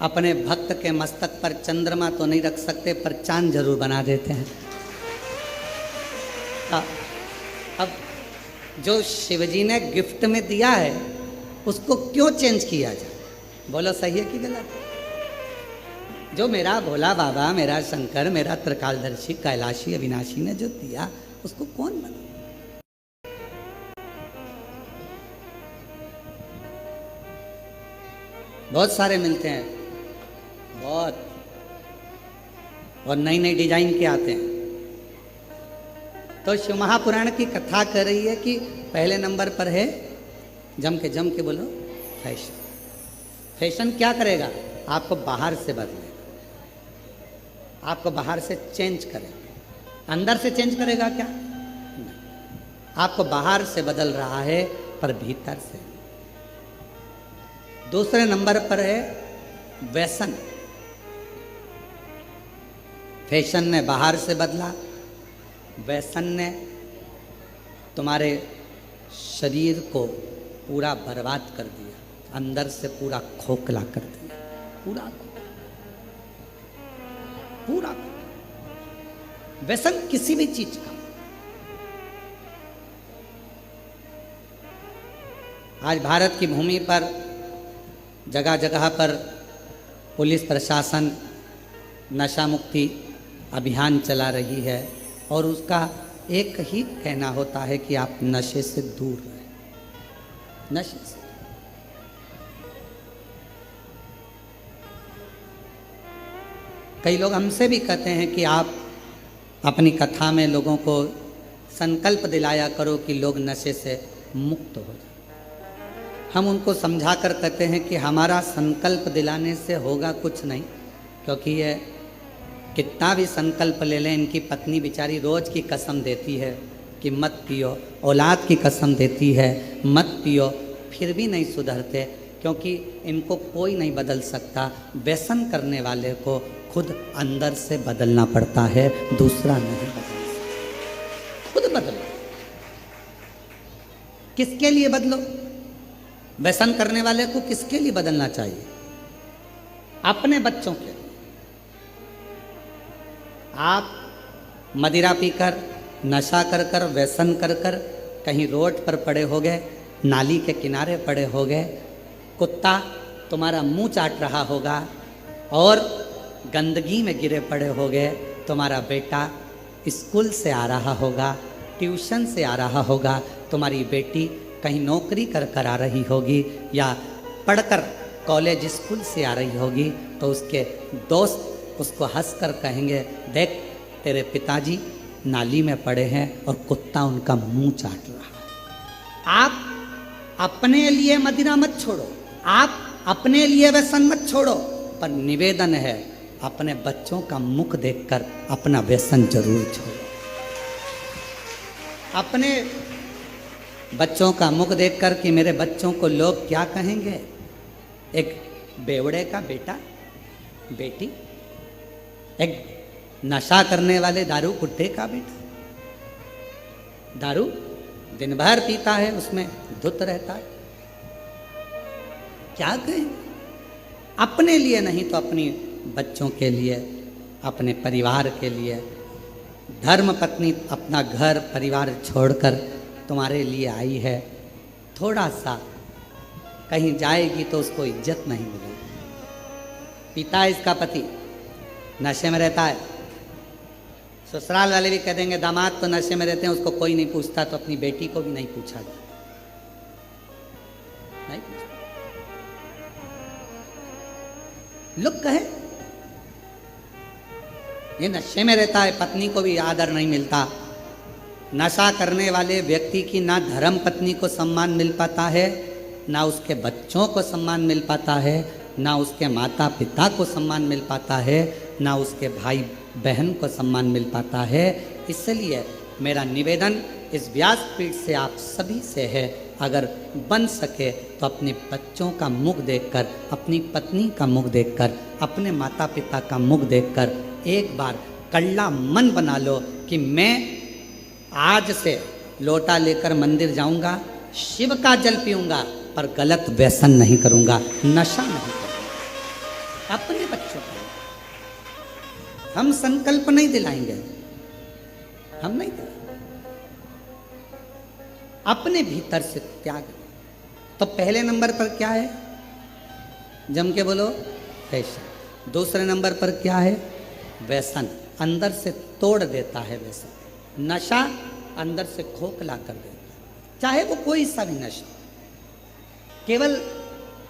Speaker 1: अपने भक्त के मस्तक पर चंद्रमा तो नहीं रख सकते, पर चांद जरूर बना देते हैं। अब जो शिवजी ने गिफ्ट में दिया है उसको क्यों चेंज किया जाए? बोलो सही है कि गलत? जो मेरा भोला बाबा, मेरा शंकर, मेरा त्रिकालदर्शी, कैलाशी, अविनाशी ने जो दिया उसको कौन बना? बहुत सारे मिलते हैं, बहुत, और नई नई डिजाइन के आते हैं। तो शिव महापुराण की कथा कर रही है कि पहले नंबर पर है, जम के बोलो, फैशन। फैशन क्या करेगा? आपको बाहर से बदलेगा, आपको बाहर से चेंज करेगा। अंदर से चेंज करेगा क्या? नहीं। आपको बाहर से बदल रहा है पर भीतर से। दूसरे नंबर पर है व्यसन। फैशन ने बाहर से बदला, व्यसन ने तुम्हारे शरीर को पूरा बर्बाद कर दिया, अंदर से पूरा खोखला कर दिया, पूरा पूरा। व्यसन किसी भी चीज का। आज भारत की भूमि पर जगह जगह पर पुलिस प्रशासन नशा मुक्ति अभियान चला रही है, और उसका एक ही कहना होता है कि आप नशे से दूर रहें, नशे से। कई लोग हमसे भी कहते हैं कि आप अपनी कथा में लोगों को संकल्प दिलाया करो कि लोग नशे से मुक्त हो जाए। हम उनको समझा कर कहते हैं कि हमारा संकल्प दिलाने से होगा कुछ नहीं, क्योंकि ये कितना भी संकल्प ले लें, इनकी पत्नी बेचारी रोज की कसम देती है कि मत पियो, औलाद की कसम देती है मत पियो, फिर भी नहीं सुधरते, क्योंकि इनको कोई नहीं बदल सकता। व्यसन करने वाले को खुद अंदर से बदलना पड़ता है, दूसरा नहीं बदल सकता। खुद बदलो। किसके लिए बदलो? व्यसन करने वाले को किसके लिए बदलना चाहिए? अपने बच्चों के लिए। आप मदिरा पीकर, नशा कर कर, व्यसन कर कर कहीं रोड पर पड़े हो गए, नाली के किनारे पड़े हो गए, कुत्ता तुम्हारा मुंह चाट रहा होगा, और गंदगी में गिरे पड़े हो गए, तुम्हारा बेटा स्कूल से आ रहा होगा, ट्यूशन से आ रहा होगा, तुम्हारी बेटी कहीं नौकरी कर कर आ रही होगी, या पढ़कर कॉलेज स्कूल से आ रही होगी, तो उसके दोस्त उसको हंसकर कहेंगे, देख तेरे पिताजी नाली में पड़े हैं और कुत्ता उनका मुंह चाट रहा है। आप अपने लिए मदिरा मत छोड़ो, आप अपने लिए व्यसन मत छोड़ो, पर निवेदन है अपने बच्चों का मुख देखकर अपना व्यसन जरूर छोड़ो। अपने बच्चों का मुख देखकर कि मेरे बच्चों को लोग क्या कहेंगे। एक बेवड़े का बेटा, बेटी, एक नशा करने वाले दारू कुट्टे का बेटा, दारू दिन भर पीता है, उसमें धुत रहता है, क्या कहें? अपने लिए नहीं तो अपनी बच्चों के लिए, अपने परिवार के लिए। धर्म पत्नी अपना घर परिवार छोड़कर तुम्हारे लिए आई है, थोड़ा सा कहीं जाएगी तो उसको इज्जत नहीं मिलेगी। पिता इसका पति नशे में रहता है, ससुराल वाले भी कह देंगे दामाद तो नशे में रहते हैं, उसको कोई नहीं पूछता, तो अपनी बेटी को भी नहीं पूछा जाता, नहीं पूछता। लोग कहे ये नशे में रहता है, पत्नी को भी आदर नहीं मिलता। नशा करने वाले व्यक्ति की ना धर्म पत्नी को सम्मान मिल पाता है, ना उसके बच्चों को सम्मान मिल पाता है, ना उसके माता पिता को सम्मान मिल पाता है, ना उसके भाई बहन को सम्मान मिल पाता है। इसलिए मेरा निवेदन इस व्यासपीठ से आप सभी से है, अगर बन सके तो अपने बच्चों का मुख देखकर, अपनी पत्नी का मुख देखकर, अपने माता पिता का मुख देखकर एक बार कल्ला मन बना लो कि मैं आज से लोटा लेकर मंदिर जाऊंगा, शिव का जल पीऊंगा, पर गलत व्यसन नहीं करूंगा, नशा नहीं करूंगा। अपने बच्चों को हम संकल्प नहीं दिलाएंगे, हम नहीं दिलाएंगे, अपने भीतर से त्याग। तो पहले नंबर पर क्या है? जम के बोलो, फैशन। दूसरे नंबर पर क्या है? व्यसन। अंदर से तोड़ देता है व्यसन। नशा अंदर से खोखला कर देता है, चाहे वो कोई सा भी नशा, केवल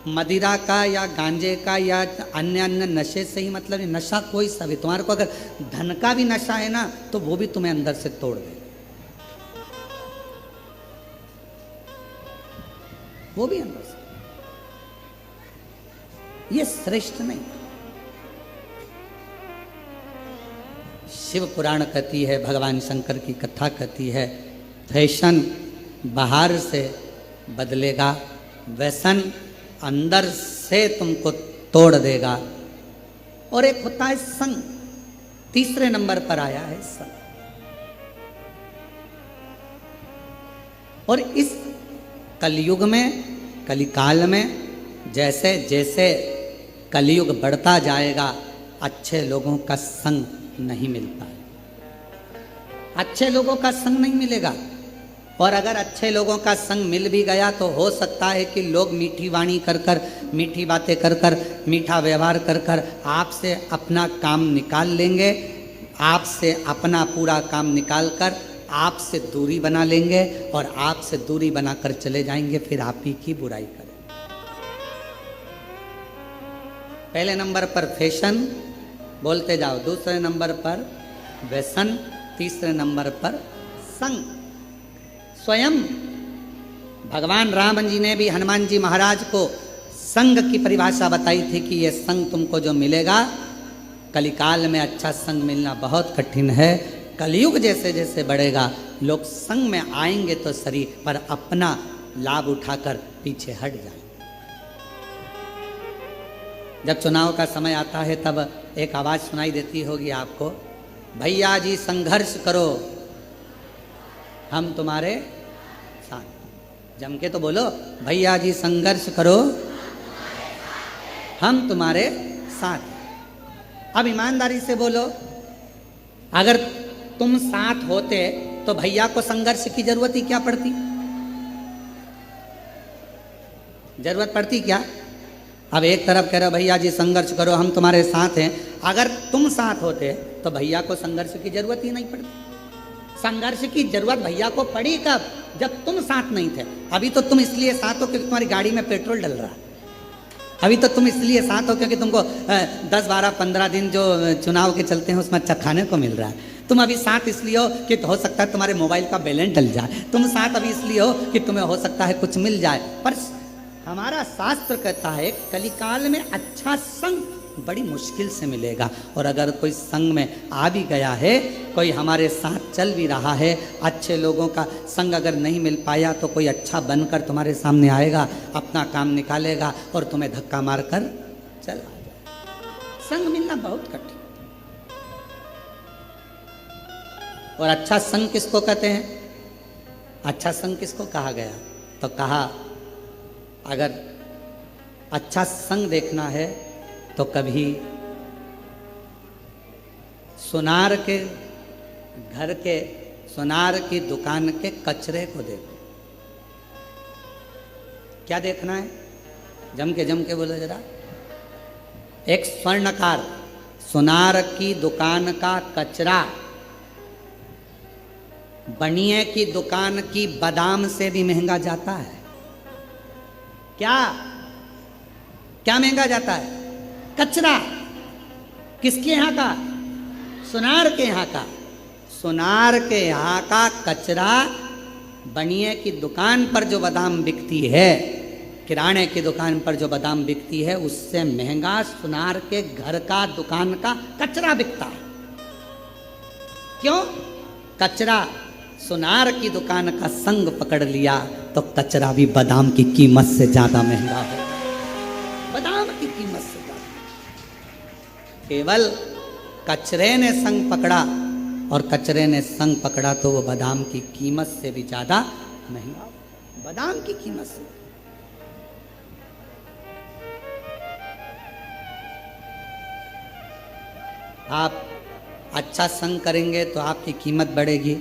Speaker 1: मदिरा का या गांजे का या अन्य अन्य नशे से ही मतलब नहीं, नशा कोई सा भी। तुम्हारे को अगर धन का भी नशा है ना, तो वो भी तुम्हें अंदर से तोड़ देगा, वो भी अंदर से। ये श्रेष्ठ नहीं। शिव पुराण कहती है, भगवान शंकर की कथा कहती है, फैशन बाहर से बदलेगा, व्यसन अंदर से तुमको तोड़ देगा। और एक होता है संग, तीसरे नंबर पर आया है संग। और इस कलयुग में, कलिकाल में जैसे जैसे कलयुग बढ़ता जाएगा, अच्छे लोगों का संग नहीं मिलता है, अच्छे लोगों का संग नहीं मिलेगा। और अगर अच्छे लोगों का संग मिल भी गया तो हो सकता है कि लोग मीठी वाणी कर कर, मीठी बातें कर कर, मीठा व्यवहार कर कर आपसे अपना काम निकाल लेंगे, आपसे अपना पूरा काम निकाल कर आपसे दूरी बना लेंगे, और आपसे दूरी बनाकर चले जाएंगे, फिर आप ही की बुराई करें। पहले नंबर पर फैशन, बोलते जाओ। दूसरे नंबर पर व्यसन, तीसरे नंबर पर संग। स्वयं भगवान राम जी ने भी हनुमान जी महाराज को संग की परिभाषा बताई थी कि ये संग तुमको जो मिलेगा, कलिकाल में अच्छा संग मिलना बहुत कठिन है। कलयुग जैसे जैसे बढ़ेगा, लोग संग में आएंगे तो सही, पर अपना लाभ उठाकर पीछे हट जाएंगे। जब चुनाव का समय आता है तब एक आवाज सुनाई देती होगी आपको, भैया जी संघर्ष करो, हम तुम्हारे साथ। जम के तो बोलो, भैया जी संघर्ष करो, हम तुम्हारे साथ। अब ईमानदारी से बोलो, अगर तुम साथ होते तो भैया को संघर्ष की जरूरत ही क्या पड़ती? जरूरत पड़ती क्या? अब एक तरफ कह रहे हो भैया जी संघर्ष करो, हम तुम्हारे साथ हैं। अगर तुम साथ होते तो भैया को संघर्ष की जरूरत ही नहीं पड़ती। संघर्ष की जरूरत भैया को पड़ी कब? जब तुम साथ नहीं थे। अभी तो तुम इसलिए साथ हो क्योंकि तुम्हारी गाड़ी में पेट्रोल डल रहा है। अभी तो तुम इसलिए साथ हो क्योंकि तुमको 10, 12, 15 दिन जो चुनाव के चलते हैं उसमें अच्छा खाने को मिल रहा है। तुम अभी साथ इसलिए हो कि हो सकता है तुम्हारे मोबाइल का बैलेंस डल जाए। तुम साथ अभी इसलिए हो कि तुम्हें हो सकता है कुछ मिल जाए। पर हमारा शास्त्र कहता है कलिकाल में अच्छा संग बड़ी मुश्किल से मिलेगा। और अगर कोई संग में आ भी गया है, कोई हमारे साथ चल भी रहा है, अच्छे लोगों का संग अगर नहीं मिल पाया तो कोई अच्छा बनकर तुम्हारे सामने आएगा, अपना काम निकालेगा और तुम्हें धक्का मारकर चला जाएगा। संग मिलना बहुत कठिन। और अच्छा संग किसको कहते हैं? अच्छा संग किसको कहा गया? तो कहा अगर अच्छा संग देखना है तो कभी सुनार के घर के, सुनार की दुकान के कचरे को देखो। क्या देखना है? जम के बोलो जरा। एक स्वर्णकार सुनार की दुकान का कचरा बनिए की दुकान की बादाम से भी महंगा जाता है। क्या क्या महंगा जाता है? कचरा। किसके यहाँ का? सुनार के यहाँ का, सुनार के यहाँ का कचरा बनिए की दुकान पर जो बादाम बिकती है, किराने की दुकान पर जो बादाम बिकती है, उससे महंगा सुनार के घर का दुकान का कचरा बिकता है। क्यों? कचरा सुनार की दुकान का संग पकड़ लिया तो कचरा भी बादाम की कीमत से ज्यादा महंगा हो, बादाम की कीमत से ज्यादा। केवल कचरे ने संग पकड़ा, और कचरे ने संग पकड़ा तो वो बादाम की कीमत से भी ज्यादा महंगा, बादाम की कीमत से। आप अच्छा संग करेंगे तो आपकी कीमत बढ़ेगी,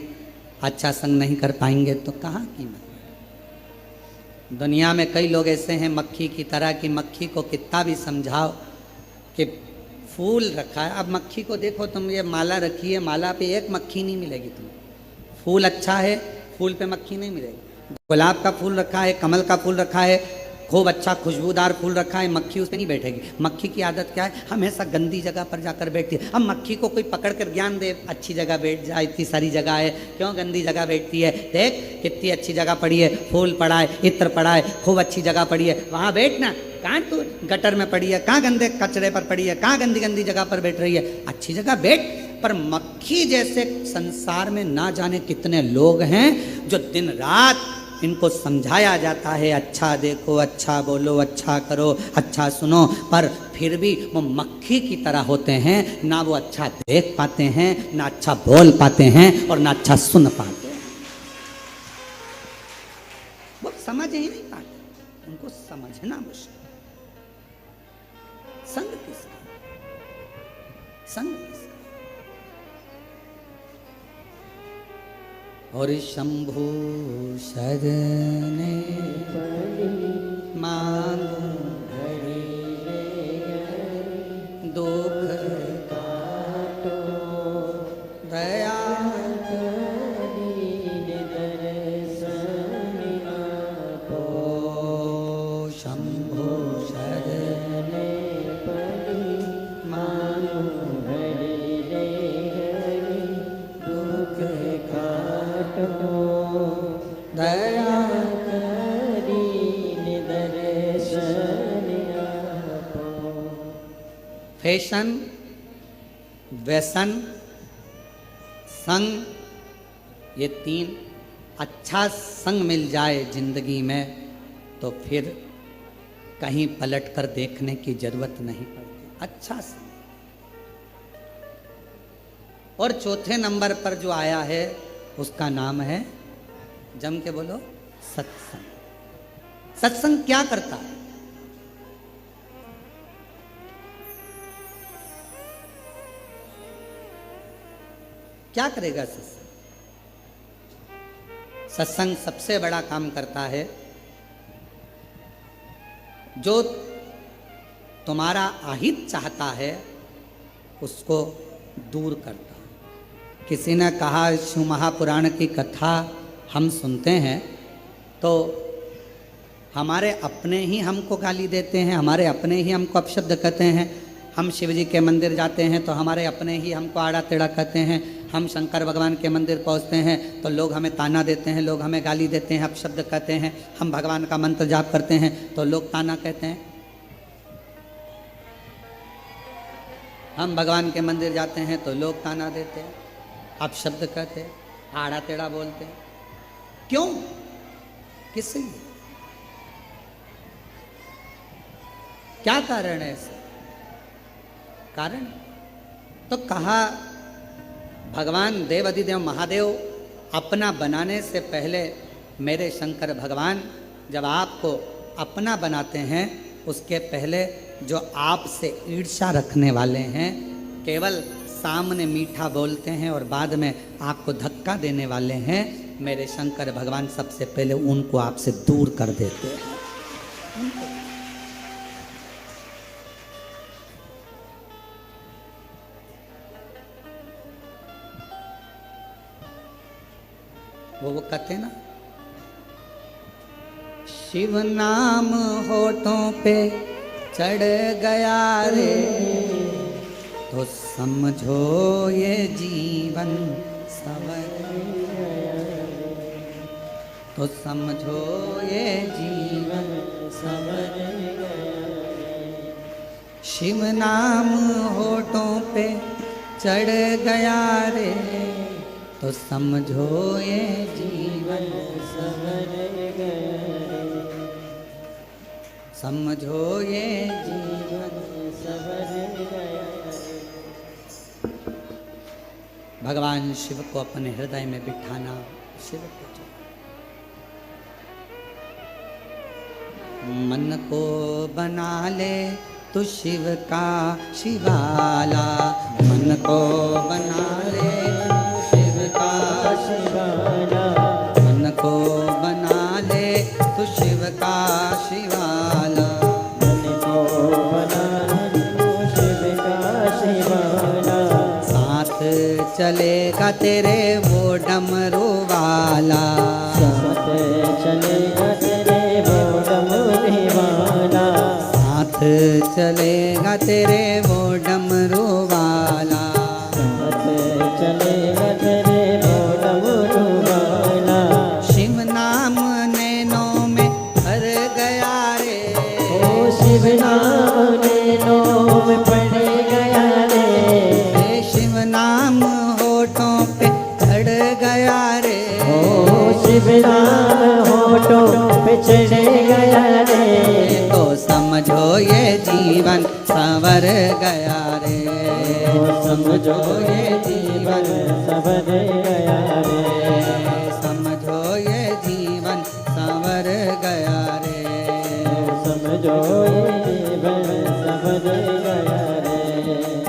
Speaker 1: अच्छा संग नहीं कर पाएंगे तो कहाँ कीमत बढ़ेगी। दुनिया में कई लोग ऐसे हैं मक्खी की तरह कि मक्खी को कितना भी समझाओ कि फूल रखा है, अब मक्खी को देखो तुम, ये माला रखी है, माला पे एक मक्खी नहीं मिलेगी तुम्हें। फूल अच्छा है, फूल पे मक्खी नहीं मिलेगी। गुलाब का फूल रखा है, कमल का फूल रखा है, खूब अच्छा खुशबूदार फूल रखा है, मक्खी उस पर नहीं बैठेगी। मक्खी की आदत क्या है? हमेशा गंदी जगह पर जाकर बैठती है। अब मक्खी को कोई पकड़ कर ज्ञान दे, अच्छी जगह बैठ जा, इतनी सारी जगह है, क्यों गंदी जगह बैठती है? देख कितनी अच्छी जगह पड़ी है, फूल पड़ा है, इत्र पड़ा है, खूब अच्छी जगह पड़ी है, वहाँ बैठना। कहाँ तू गटर में पड़ी है, कहाँ गंदे कचरे पर पड़ी है, कहाँ गंदी गंदी जगह पर बैठ रही है? अच्छी जगह बैठ। पर मक्खी जैसे संसार में ना जाने कितने लोग हैं जो दिन रात इनको समझाया जाता है, अच्छा देखो, अच्छा बोलो, अच्छा करो, अच्छा सुनो, पर फिर भी वो मक्खी की तरह होते हैं। ना वो अच्छा देख पाते हैं, ना अच्छा बोल पाते हैं, और ना अच्छा सुन पाते हैं। वो समझ ही नहीं पाते, उनको समझना मुश्किल। संग किसका? संग किसका? और शंभु शरणे मांगो दुख काटो दया आपो। शंभु शरणे मांगो दुख दया फैशन, व्यसन, संग, ये तीन अच्छा संग मिल जाए जिंदगी में तो फिर कहीं पलट कर देखने की जरूरत नहीं पड़ती। अच्छा संग। और चौथे नंबर पर जो आया है उसका नाम है, जम के बोलो, सत्संग। सत्संग क्या करता है? क्या करेगा सत्संग? सत्संग सबसे बड़ा काम करता है, जो तुम्हारा अहित चाहता है उसको दूर करता है। किसी ने कहा, शिव महापुराण की कथा हम सुनते हैं तो हमारे अपने ही हमको गाली देते हैं, हमारे अपने ही हमको अपशब्द कहते हैं। हम शिव जी के मंदिर जाते हैं तो हमारे अपने ही हमको आड़ा टेढ़ा कहते हैं। हम शंकर भगवान के मंदिर पहुंचते हैं तो लोग हमें ताना देते हैं, लोग हमें गाली देते हैं, अपशब्द कहते हैं। हम भगवान का मंत्र जाप करते हैं तो लोग ताना कहते हैं। हम भगवान के मंदिर जाते हैं तो लोग ताना देते हैं, अपशब्द कहते हैं, आड़ा टेढ़ा बोलते हैं। क्यों? किससे? क्या कारण है इसका? कारण तो कहा, भगवान देवाधिदेव महादेव अपना बनाने से पहले मेरे शंकर भगवान जब आपको अपना बनाते हैं उसके पहले जो आपसे ईर्ष्या रखने वाले हैं, केवल सामने मीठा बोलते हैं और बाद में आपको धक्का देने वाले हैं, मेरे शंकर भगवान सबसे पहले उनको आपसे दूर कर देते हैं। वो कहते ना, शिव नाम होठों पे चढ़ गया रे, तो समझो ये जीवन सवर गया रे। तो समझो ये जीवन
Speaker 2: सवर गया रे।
Speaker 1: शिव नाम होठों पे चढ़ गया रे। तो समझो ये जीवन
Speaker 2: सवर गया रे।
Speaker 1: समझो ये जीवन
Speaker 2: सवर गया रे।
Speaker 1: भगवान शिव को अपने हृदय में बिठाना। शिव को मन को बना ले तू शिव का शिवाला। मन को बना ले शिव का
Speaker 2: शिवाला।
Speaker 1: मन को बना ले तू शिव का शिवाला।
Speaker 2: मन को बना तू शिव का शिवाला।
Speaker 1: साथ चलेगा तेरे वो डमरू वाला।
Speaker 2: साथ चलेगा तेरे वो डमरू वाला।
Speaker 1: साथ चलेगा तेरे वो डमरू वाला।
Speaker 2: साथ चलेगा तेरे वो डमरू वाला।
Speaker 1: शिव नाम नैनों में भर गया रे।
Speaker 2: ओ शिव नाम नैनों में पड़ गया रे।
Speaker 1: शिव नाम होठों पे चढ़ गया रे।
Speaker 2: ओ शिव नाम होठों पे चढ़ गया रे।
Speaker 1: तो समझो ये जीवन संवर गया रे। समझो ये जीवन
Speaker 2: सवर गया रे।
Speaker 1: समझो ये जीवन संवर गया रे।
Speaker 2: समझो ये जीवन सवर गया रे।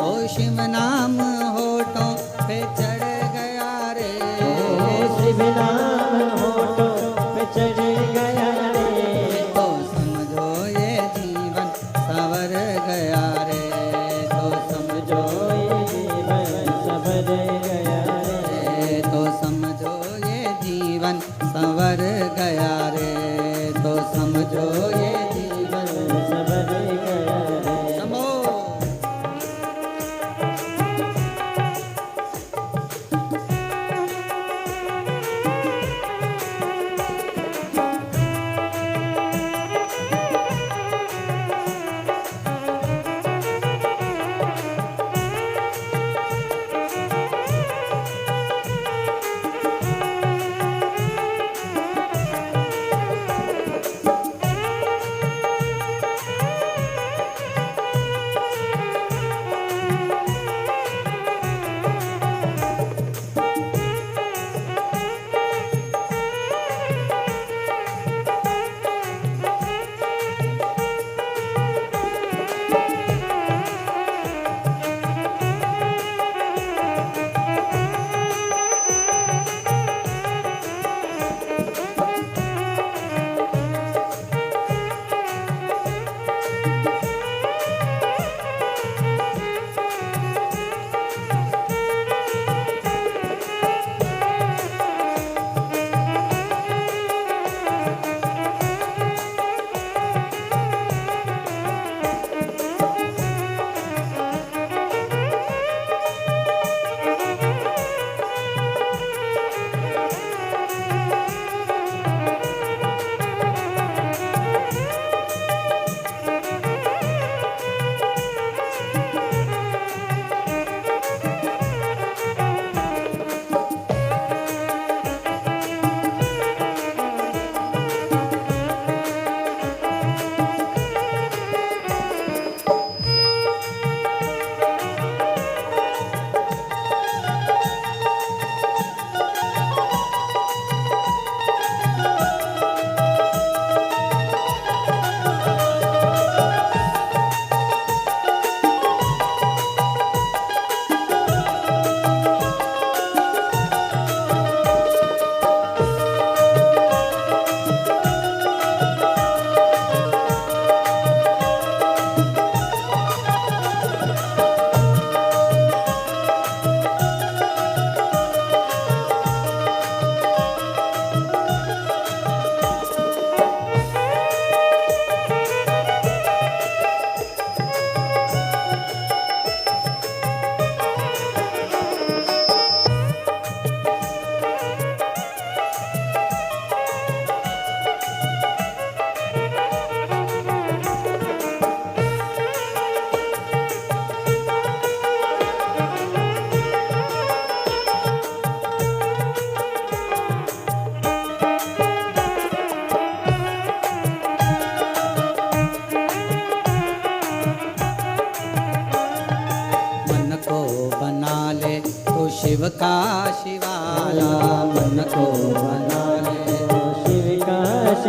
Speaker 1: ओ शिव नाम होठों पे चढ़ गया रे।
Speaker 2: ओ शिव नाम होठों पे चढ़ गया रे।
Speaker 1: तो समझो ये जीवन संवर गया रे। तो समझो
Speaker 2: ये जीवन सवर गया रे।
Speaker 1: तो समझो ये जीवन संवर गया रे। तो समझो ये जीवन
Speaker 2: सवर गया रे।
Speaker 1: समो।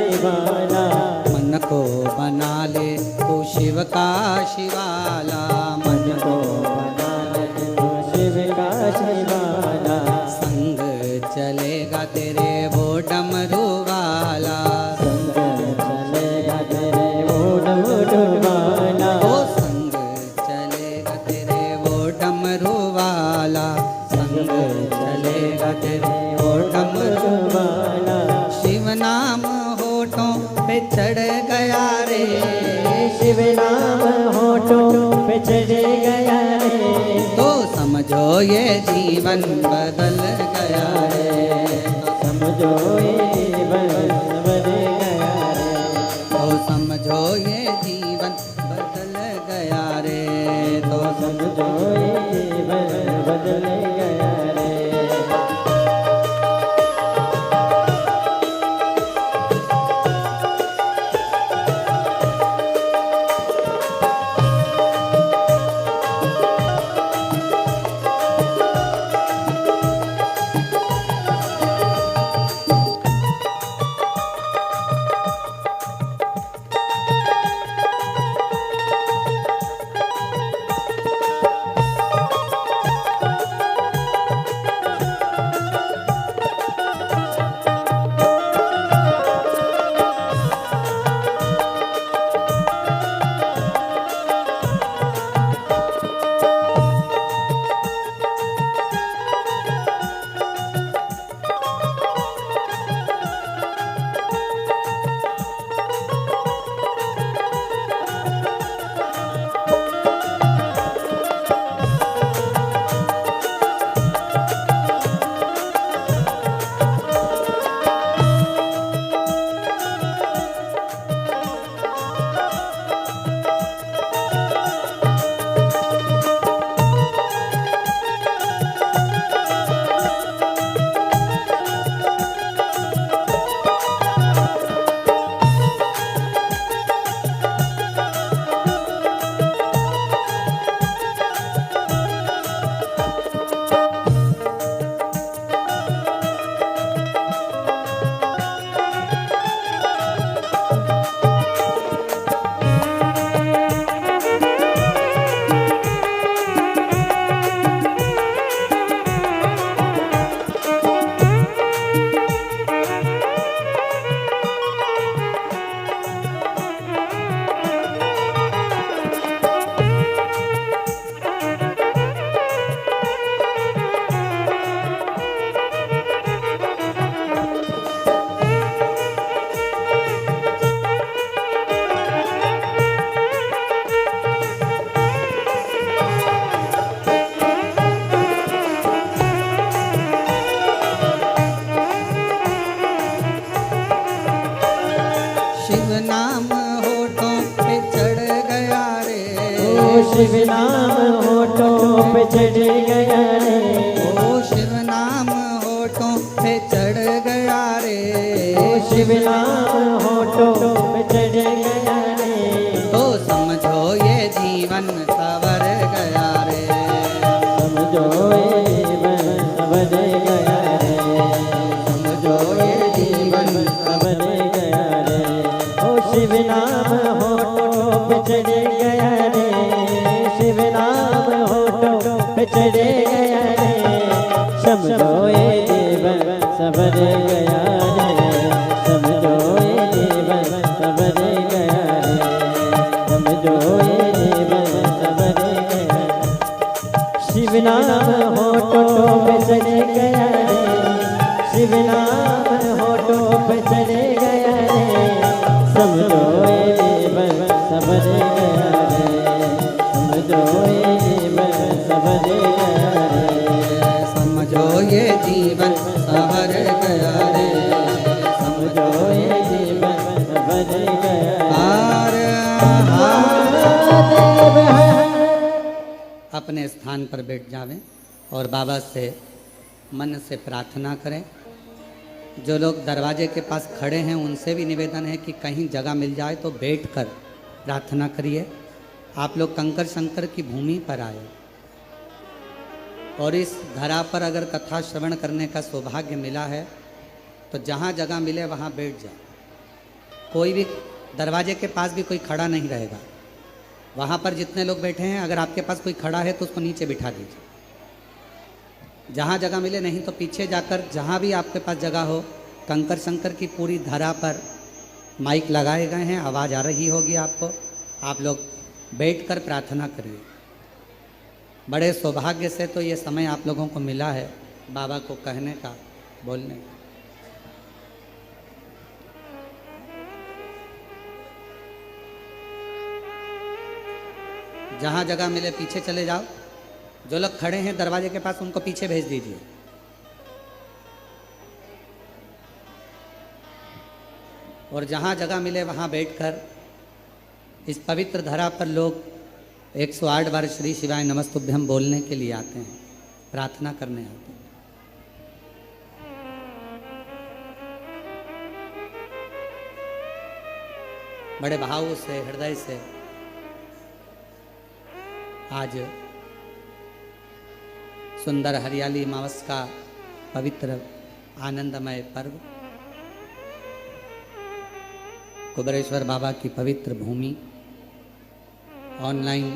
Speaker 2: शिवाला
Speaker 1: मन को बना ले तू शिव का शिवाला।
Speaker 2: मन को बना ले तू शिव का शिवाला।
Speaker 1: संग चलेगा तेरे वो डमरू वाला।
Speaker 2: संग चलेगा तेरे वो डमरू वाला।
Speaker 1: ओ संग चलेगा तेरे वो डमरू वाला। संग चलेगा तेरे वो डमरू
Speaker 2: वाला।
Speaker 1: शिव नाम होठों पे चढ़ गया रे।
Speaker 2: शिव नाम होठों पे चढ़ गया रे।
Speaker 1: तो समझो ये जीवन बदल गया रे।
Speaker 2: समझो ये जीवन बदल गया रे।
Speaker 1: तो समझो ये जीवन बदल गया रे। तो
Speaker 2: समझो ये जीवन बदल गया रे। शिव नाम होठों पे चढ़ गया रे।
Speaker 1: ओ शिव नाम होठों पे चढ़ गया रे।
Speaker 2: ओ शिव नाम होठों पे चढ़ गया रे।
Speaker 1: तो समझो ये जीवन सवर गया रे।
Speaker 2: समझो ये जीवन सवर गया रे। समझो ये जीवन सवर गया रे। ओ शिव नाम होठों पे चढ़ गया रे। शिव नाम होठों पे चढ़ गया रे। समझो ये जीवन सवर गया रे। समझो ये जीवन सवर गया रे। समझो ये जीवन सवर गया। शिव नाम होठों पे चढ़ गया रे। शिव नाम होठों पे चढ़ गया रे। समझो ये जीवन सवर गया रे। समझो ये जीवन सवर गया रे।
Speaker 1: समझो ये जीवन सवर गया रे।
Speaker 2: समझो ये जीवन सवर गया।
Speaker 1: हार हार
Speaker 2: महादेव है।
Speaker 1: अपने स्थान पर बैठ जावें और बाबा से मन से प्रार्थना करें। जो लोग दरवाजे के पास खड़े हैं उनसे भी निवेदन है कि कहीं जगह मिल जाए तो बैठकर प्रार्थना करिए। आप लोग कंकर शंकर की भूमि पर आए और इस धरा पर अगर कथा श्रवण करने का सौभाग्य मिला है तो जहाँ जगह मिले वहाँ बैठ जाए। कोई भी दरवाजे के पास भी कोई खड़ा नहीं रहेगा। वहाँ पर जितने लोग बैठे हैं, अगर आपके पास कोई खड़ा है तो उसको नीचे बिठा दीजिए। जहाँ जगह मिले, नहीं तो पीछे जाकर जहाँ भी आपके पास जगह हो, कंकर शंकर की पूरी धरा पर माइक लगाए गए हैं, आवाज़ आ रही होगी आपको। आप लोग बैठकर प्रार्थना करिए। बड़े सौभाग्य से तो ये समय आप लोगों को मिला है बाबा को कहने का, बोलने का। जहाँ जगह मिले पीछे चले जाओ। जो लोग खड़े हैं दरवाजे के पास, उनको पीछे भेज दीजिए। और जहाँ जगह मिले वहाँ बैठकर इस पवित्र धरा पर लोग 108 बार श्री शिवाय नमस्तुभ्यम बोलने के लिए आते हैं, प्रार्थना करने आते हैं। बड़े भाव से, हृदय से आज सुंदर हरियाली मावस का पवित्र आनंदमय पर्व, कुबेरेश्वर बाबा की पवित्र भूमि, ऑनलाइन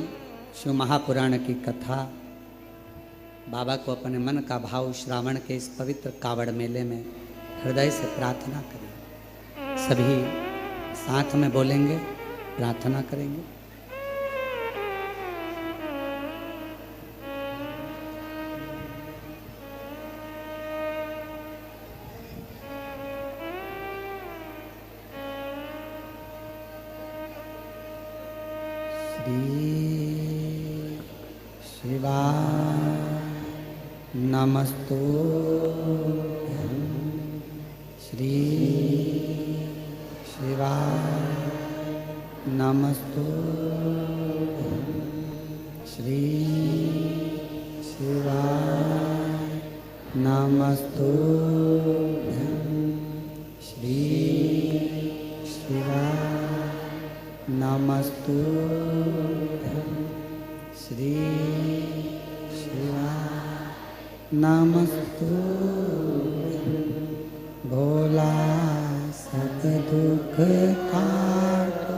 Speaker 1: शिव महापुराण की कथा, बाबा को अपने मन का भाव श्रावण के इस पवित्र कावड़ मेले में हृदय से प्रार्थना करें। सभी साथ में बोलेंगे, प्रार्थना करेंगे। नमस्तुभ्यं श्री शिवाय नमस्तुभ्यं श्री शिवाय नमस्तुभ्यं श्री शिवाय नमस्तुभ्यं श्री शिवाय नमस्तुभ्यं। भोला सब दुख काटो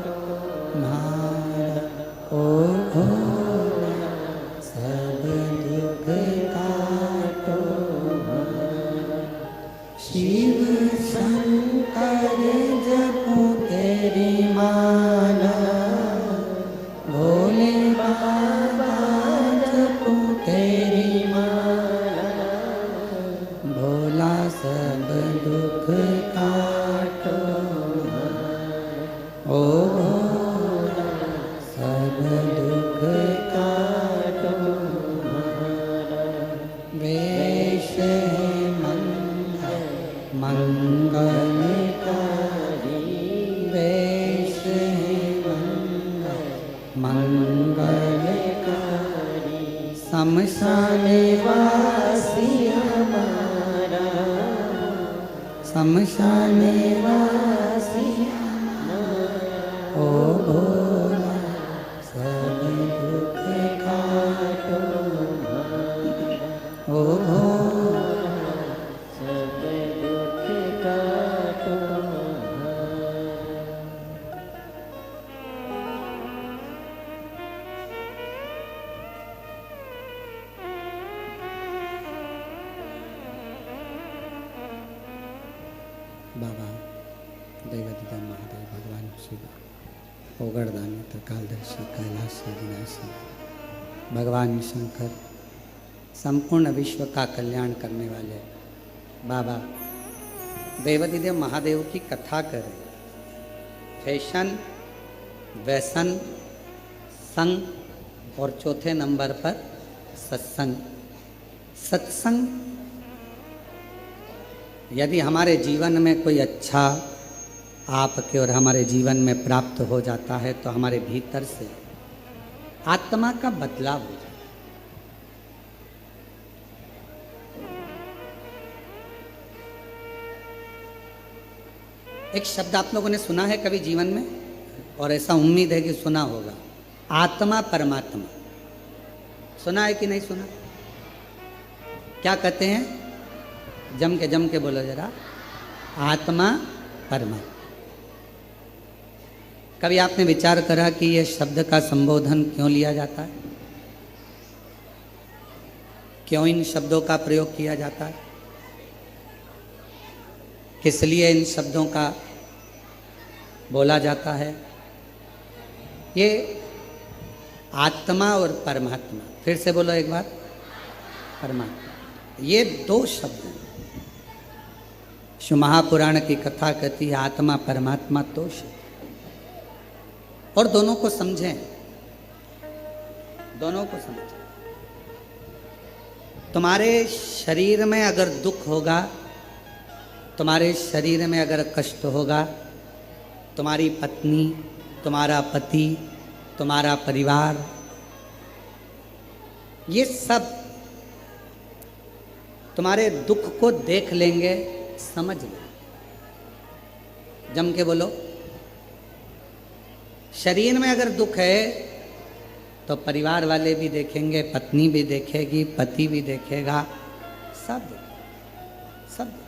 Speaker 1: हमारा, ओ भोला सब दुख काटो हमारा। शिव शंकर जपो तेरी माला, भोले बाबा जपो तेरी माला। भोला सब दुख काटो हमारा, ओ भोला सब दुख काटो हमारा। वेश मंगलकारी, वेश मंगलकारी। शमशान वासी हमारा, शमशान वासी हमारा। ओ भोला सब दुख काटो हमारा, ओ भोला सब दुख काटो हमारा। बाबा देवदिता महादेव भगवान शिव ओगड़दानी त्रिकालदर्शी कैलाशी विनाशी भगवान शंकर संपूर्ण विश्व का कल्याण करने वाले बाबा देवदिदेव महादेव की कथा करें। फैशन, व्यसन, संग और चौथे नंबर पर सत्संग। सत्संग यदि हमारे जीवन में कोई अच्छा आपके और हमारे जीवन में प्राप्त हो जाता है तो हमारे भीतर से आत्मा का बदलाव हो जाता है। एक शब्द आप लोगों ने सुना है कभी जीवन में, और ऐसा उम्मीद है कि सुना होगा, आत्मा परमात्मा। सुना है कि नहीं सुना? क्या कहते हैं? जम के बोलो जरा, आत्मा परमात्मा। कभी आपने विचार करा कि यह शब्द का संबोधन क्यों लिया जाता है? क्यों इन शब्दों का प्रयोग किया जाता है? किस लिए इन शब्दों का बोला जाता है? ये आत्मा और परमात्मा, फिर से बोलो एक बार, परमात्मा, ये दो शब्द हैं। शिव महापुराण की कथा कहती है आत्मा परमात्मा दो शब्द, और दोनों को समझें, दोनों को समझें। तुम्हारे शरीर में अगर दुख होगा, तुम्हारे शरीर में अगर कष्ट होगा, तुम्हारी पत्नी, तुम्हारा पति, तुम्हारा परिवार, ये सब तुम्हारे दुख को देख लेंगे, समझ लेंगे। जम के बोलो। शरीर में अगर दुख है तो परिवार वाले भी देखेंगे, पत्नी भी देखेगी, पति भी देखेगा, सब देखेंगे, सब देखेंगे।